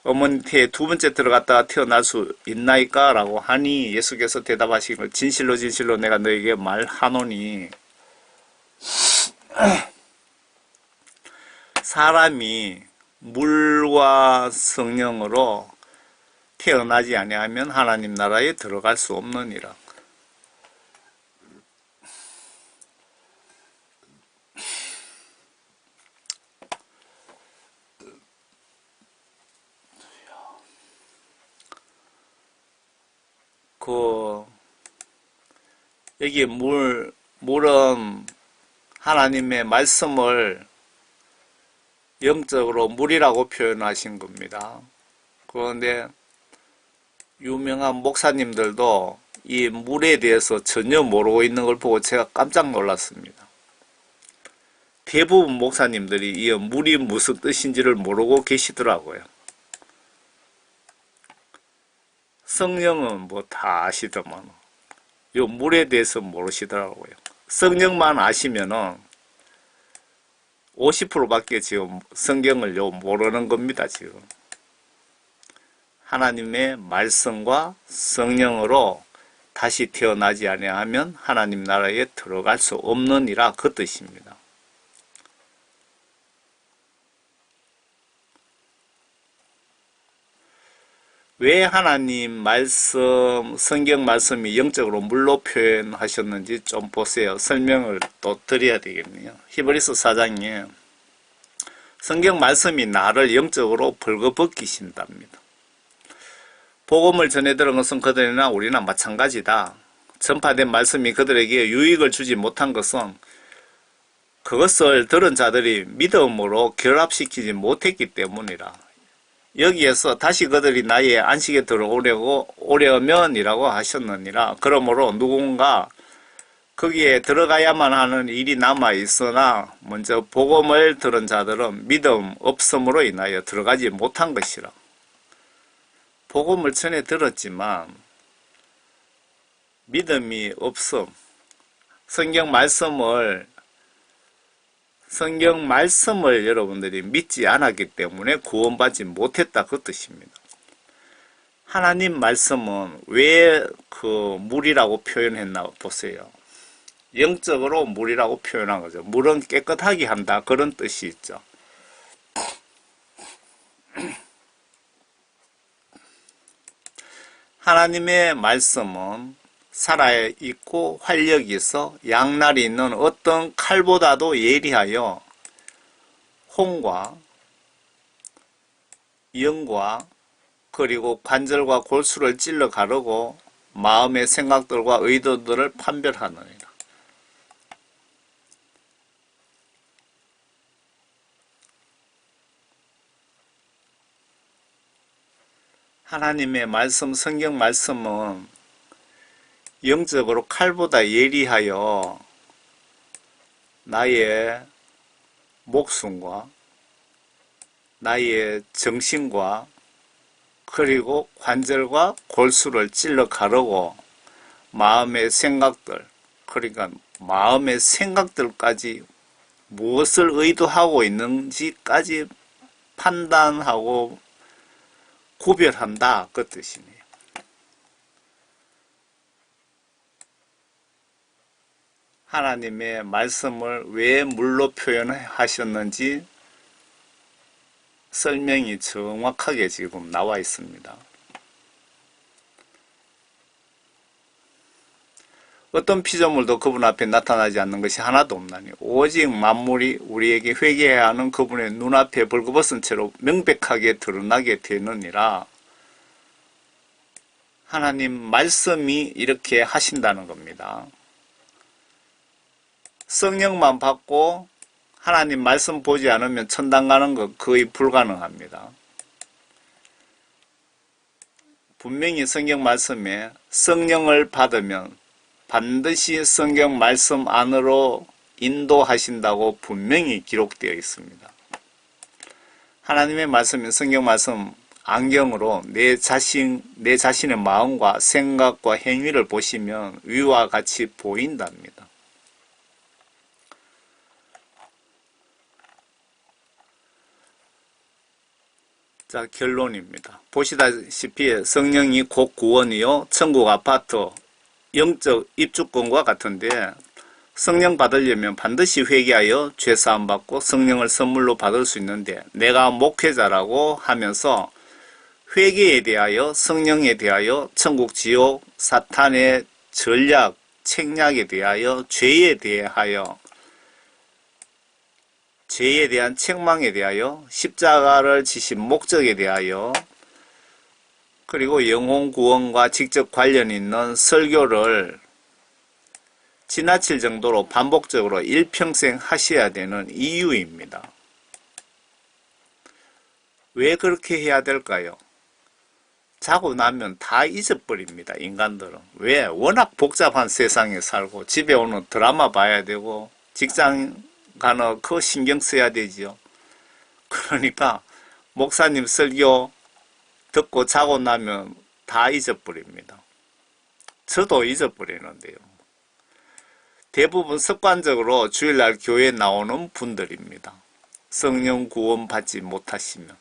어머니 태에 두 번째 들어갔다가 태어날 수 있나이까? 라고 하니 예수께서 대답하시기를 진실로 진실로 내가 너에게 말하노니 사람이 물과 성령으로 태어나지 아니하면 하나님 나라에 들어갈 수 없느니라. 여기 물은 하나님의 말씀을 영적으로 물이라고 표현하신 겁니다. 그런데 유명한 목사님들도 이 물에 대해서 전혀 모르고 있는 걸 보고 제가 깜짝 놀랐습니다. 대부분 목사님들이 이 물이 무슨 뜻인지를 모르고 계시더라고요. 성령은 뭐 다 아시더만 요 물에 대해서 모르시더라고요. 성령만 아시면은 50%밖에 지금 성경을 모르는 겁니다. 지금 하나님의 말씀과 성령으로 다시 태어나지 아니하면 하나님 나라에 들어갈 수 없느니라 그 뜻입니다. 왜 하나님 말씀, 성경 말씀이 영적으로 물로 표현하셨는지 좀 보세요. 설명을 또 드려야 되겠네요. 히브리서 4장에 성경 말씀이 나를 영적으로 벌거벗기신답니다. 복음을 전해 들은 것은 그들이나 우리나 마찬가지다. 전파된 말씀이 그들에게 유익을 주지 못한 것은 그것을 들은 자들이 믿음으로 결합시키지 못했기 때문이라. 여기에서 다시 그들이 나의 안식에 들어오려면이라고 하셨느니라. 그러므로 누군가 거기에 들어가야만 하는 일이 남아 있으나 먼저 복음을 들은 자들은 믿음 없음으로 인하여 들어가지 못한 것이라. 복음을 전에 들었지만 믿음이 없음, 성경 말씀을 여러분들이 믿지 않았기 때문에 구원받지 못했다 그 뜻입니다. 하나님 말씀은 왜 그 물이라고 표현했나 보세요. 영적으로 물이라고 표현한 거죠. 물은 깨끗하게 한다 그런 뜻이 있죠. 하나님의 말씀은 살아있고 활력이 있어 양날이 있는 어떤 칼보다도 예리하여 혼과 영과 그리고 관절과 골수를 찔러 가르고 마음의 생각들과 의도들을 판별하느니라. 하나님의 말씀, 성경 말씀은 영적으로 칼보다 예리하여 나의 목숨과 나의 정신과 그리고 관절과 골수를 찔러 가르고 마음의 생각들, 그러니까 마음의 생각들까지 무엇을 의도하고 있는지까지 판단하고 구별한다 그 뜻이네요. 하나님의 말씀을 왜 물로 표현하셨는지 설명이 정확하게 지금 나와 있습니다. 어떤 피조물도 그분 앞에 나타나지 않는 것이 하나도 없나니 오직 만물이 우리에게 회개해야 하는 그분의 눈앞에 벌거벗은 채로 명백하게 드러나게 되느니라. 하나님 말씀이 이렇게 하신다는 겁니다. 성령만 받고 하나님 말씀 보지 않으면 천당 가는 거 거의 불가능합니다. 분명히 성경 말씀에 성령을 받으면 반드시 성경 말씀 안으로 인도하신다고 분명히 기록되어 있습니다. 하나님의 말씀은 성경 말씀 안경으로 내 자신의 마음과 생각과 행위를 보시면 위와 같이 보인답니다. 자, 결론입니다. 보시다시피 성령이 곧 구원이요 천국 아파트 영적 입주권과 같은데, 성령 받으려면 반드시 회개하여 죄사함 받고 성령을 선물로 받을 수 있는데, 내가 목회자라고 하면서 회개에 대하여, 성령에 대하여, 천국 지옥 사탄의 전략 책략에 대하여, 죄에 대하여, 죄에 대한 책망에 대하여, 십자가를 지신 목적에 대하여, 그리고 영혼 구원과 직접 관련 있는 설교를 지나칠 정도로 반복적으로 일평생 하셔야 되는 이유입니다. 왜 그렇게 해야 될까요? 자고 나면 다 잊어버립니다, 인간들은. 왜? 워낙 복잡한 세상에 살고, 집에 오는 드라마 봐야 되고, 직장 가는 그 신경 써야 되지요. 그러니까 목사님 설교 듣고 자고 나면 다 잊어버립니다. 저도 잊어버리는데요. 대부분 습관적으로 주일날 교회에 나오는 분들입니다. 성령 구원 받지 못하시면.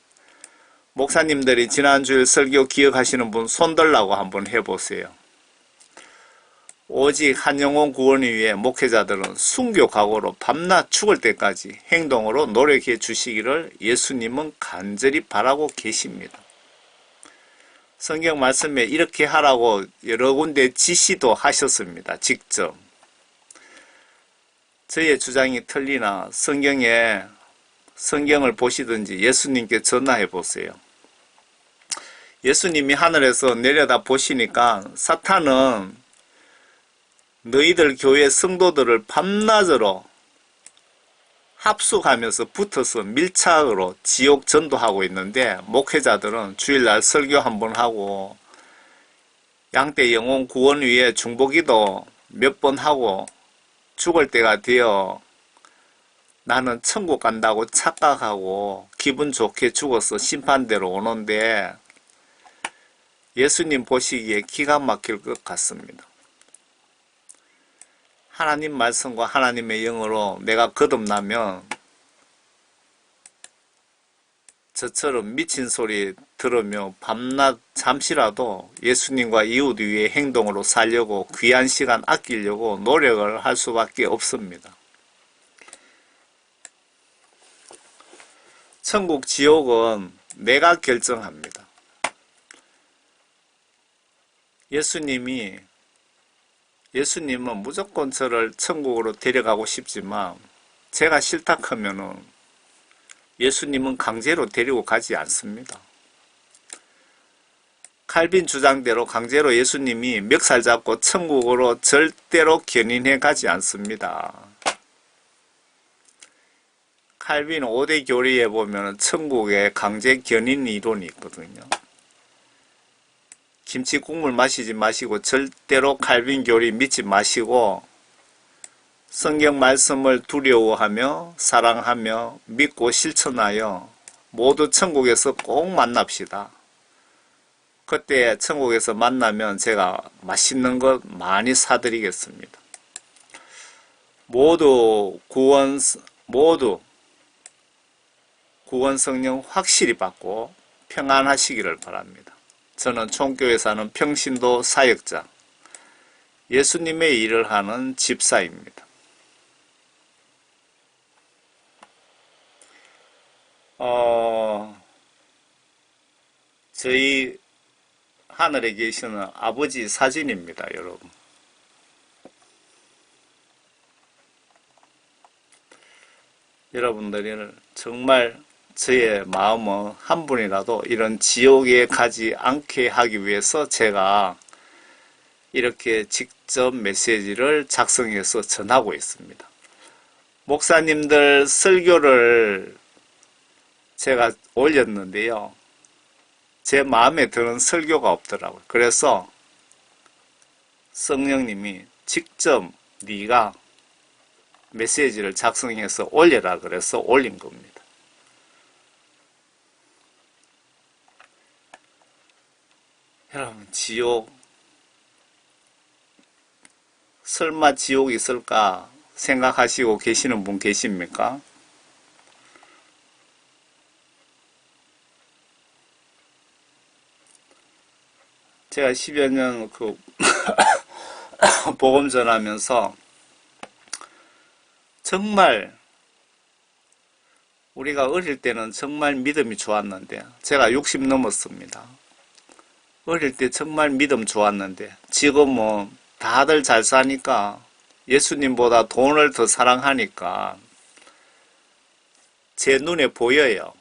목사님들이 지난 주일 설교 기억하시는 분 손들라고 한번 해보세요. 오직 한 영혼 구원을 위해 목회자들은 순교 각오로 밤낮 죽을 때까지 행동으로 노력해 주시기를 예수님은 간절히 바라고 계십니다. 성경 말씀에 이렇게 하라고 여러 군데 지시도 하셨습니다. 직접. 저의 주장이 틀리나 성경을 보시든지 예수님께 전화해 보세요. 예수님이 하늘에서 내려다 보시니까 사탄은 너희들 교회 성도들을 밤낮으로 합숙하면서 붙어서 밀착으로 지옥 전도하고 있는데, 목회자들은 주일날 설교 한번 하고 양떼 영혼 구원 위해 중보기도 몇 번 하고 죽을 때가 되어 나는 천국 간다고 착각하고 기분 좋게 죽어서 심판대로 오는데, 예수님 보시기에 기가 막힐 것 같습니다. 하나님 말씀과 하나님의 영으로 내가 거듭나면 저처럼 미친 소리 들으며 밤낮 잠시라도 예수님과 이웃 위의 행동으로 살려고, 귀한 시간 아끼려고 노력을 할 수밖에 없습니다. 천국 지옥은 내가 결정합니다. 예수님은 무조건 저를 천국으로 데려가고 싶지만, 제가 싫다 하면은 예수님은 강제로 데리고 가지 않습니다. 칼빈 주장대로 강제로 예수님이 멱살 잡고 천국으로 절대로 견인해 가지 않습니다. 칼빈 5대 교리에 보면 천국에 강제 견인 이론이 있거든요. 김치 국물 마시지 마시고, 절대로 칼빈 교리 믿지 마시고, 성경 말씀을 두려워하며 사랑하며 믿고 실천하여 모두 천국에서 꼭 만납시다. 그때 천국에서 만나면 제가 맛있는 것 많이 사드리겠습니다. 모두 구원 성령 확실히 받고 평안하시기를 바랍니다. 저는 총교회 사는 평신도 사역자, 예수님의 일을 하는 집사입니다. 저희 하늘에 계시는 아버지 사진입니다, 여러분. 여러분들이 정말 저의 마음은 한 분이라도 이런 지옥에 가지 않게 하기 위해서 제가 이렇게 직접 메시지를 작성해서 전하고 있습니다. 목사님들 설교를 제가 올렸는데요, 제 마음에 드는 설교가 없더라고요. 그래서 성령님이 직접 네가 메시지를 작성해서 올려라 그래서 올린 겁니다. 여러분, 지옥, 설마 지옥이 있을까 생각하시고 계시는 분 계십니까? 제가 10여 년 복음 전하면서 정말 우리가 어릴 때는 정말 믿음이 좋았는데, 제가 60 넘었습니다. 어릴 때 정말 믿음 좋았는데 지금은 다들 잘 사니까, 예수님보다 돈을 더 사랑하니까 제 눈에 보여요.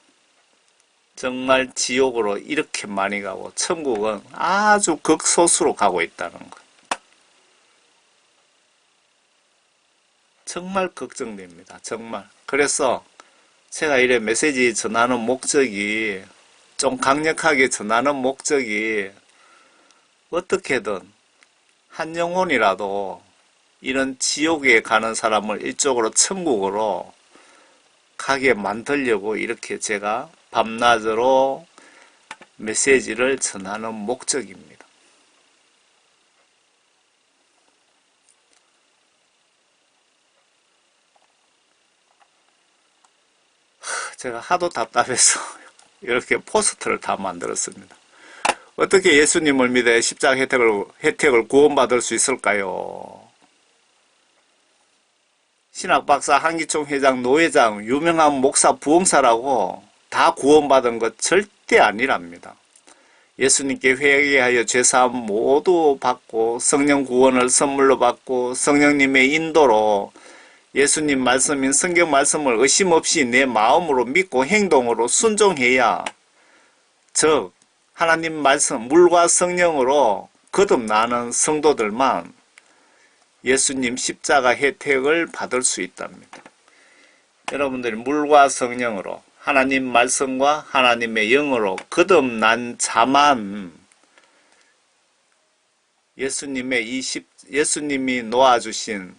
정말 지옥으로 이렇게 많이 가고 천국은 아주 극소수로 가고 있다는 것. 정말 걱정됩니다. 정말. 그래서 제가 이래 메시지 전하는 목적이, 좀 강력하게 전하는 목적이, 어떻게든 한 영혼이라도 이런 지옥에 가는 사람을 이쪽으로 천국으로 가게 만들려고 이렇게 제가 밤낮으로 메시지를 전하는 목적입니다. 제가 하도 답답해서 이렇게 포스터를 다 만들었습니다. 어떻게 예수님을 믿어 십자가 혜택을 구원받을 수 있을까요? 신학박사, 한기총 회장, 노회장, 유명한 목사, 부흥사라고 다 구원받은 것 절대 아니랍니다. 예수님께 회개하여 죄사함 모두 받고 성령 구원을 선물로 받고 성령님의 인도로 예수님 말씀인 성경 말씀을 의심 없이 내 마음으로 믿고 행동으로 순종해야, 즉 하나님 말씀 물과 성령으로 거듭나는 성도들만 예수님 십자가 혜택을 받을 수 있답니다. 여러분들이 물과 성령으로, 하나님 말씀과 하나님의 영으로 거듭난 자만 예수님이 놓아주신,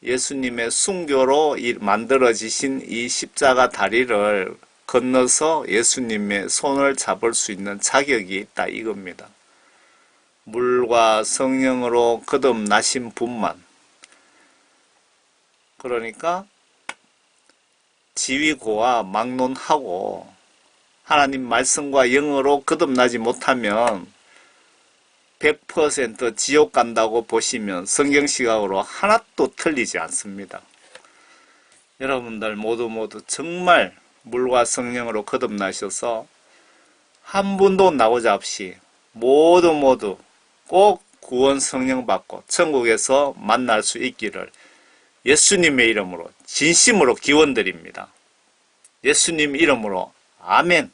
예수님의 순교로 만들어지신 이 십자가 다리를 건너서 예수님의 손을 잡을 수 있는 자격이 있다, 이겁니다. 물과 성령으로 거듭나신 분만. 그러니까 지위고와 막론하고 하나님 말씀과 영으로 거듭나지 못하면 100% 지옥 간다고 보시면 성경시각으로 하나도 틀리지 않습니다. 여러분들 모두 정말 물과 성령으로 거듭나셔서 한 분도 나오자 없이 모두 꼭 구원 성령 받고 천국에서 만날 수 있기를 예수님의 이름으로 진심으로 기원드립니다. 예수님 이름으로 아멘.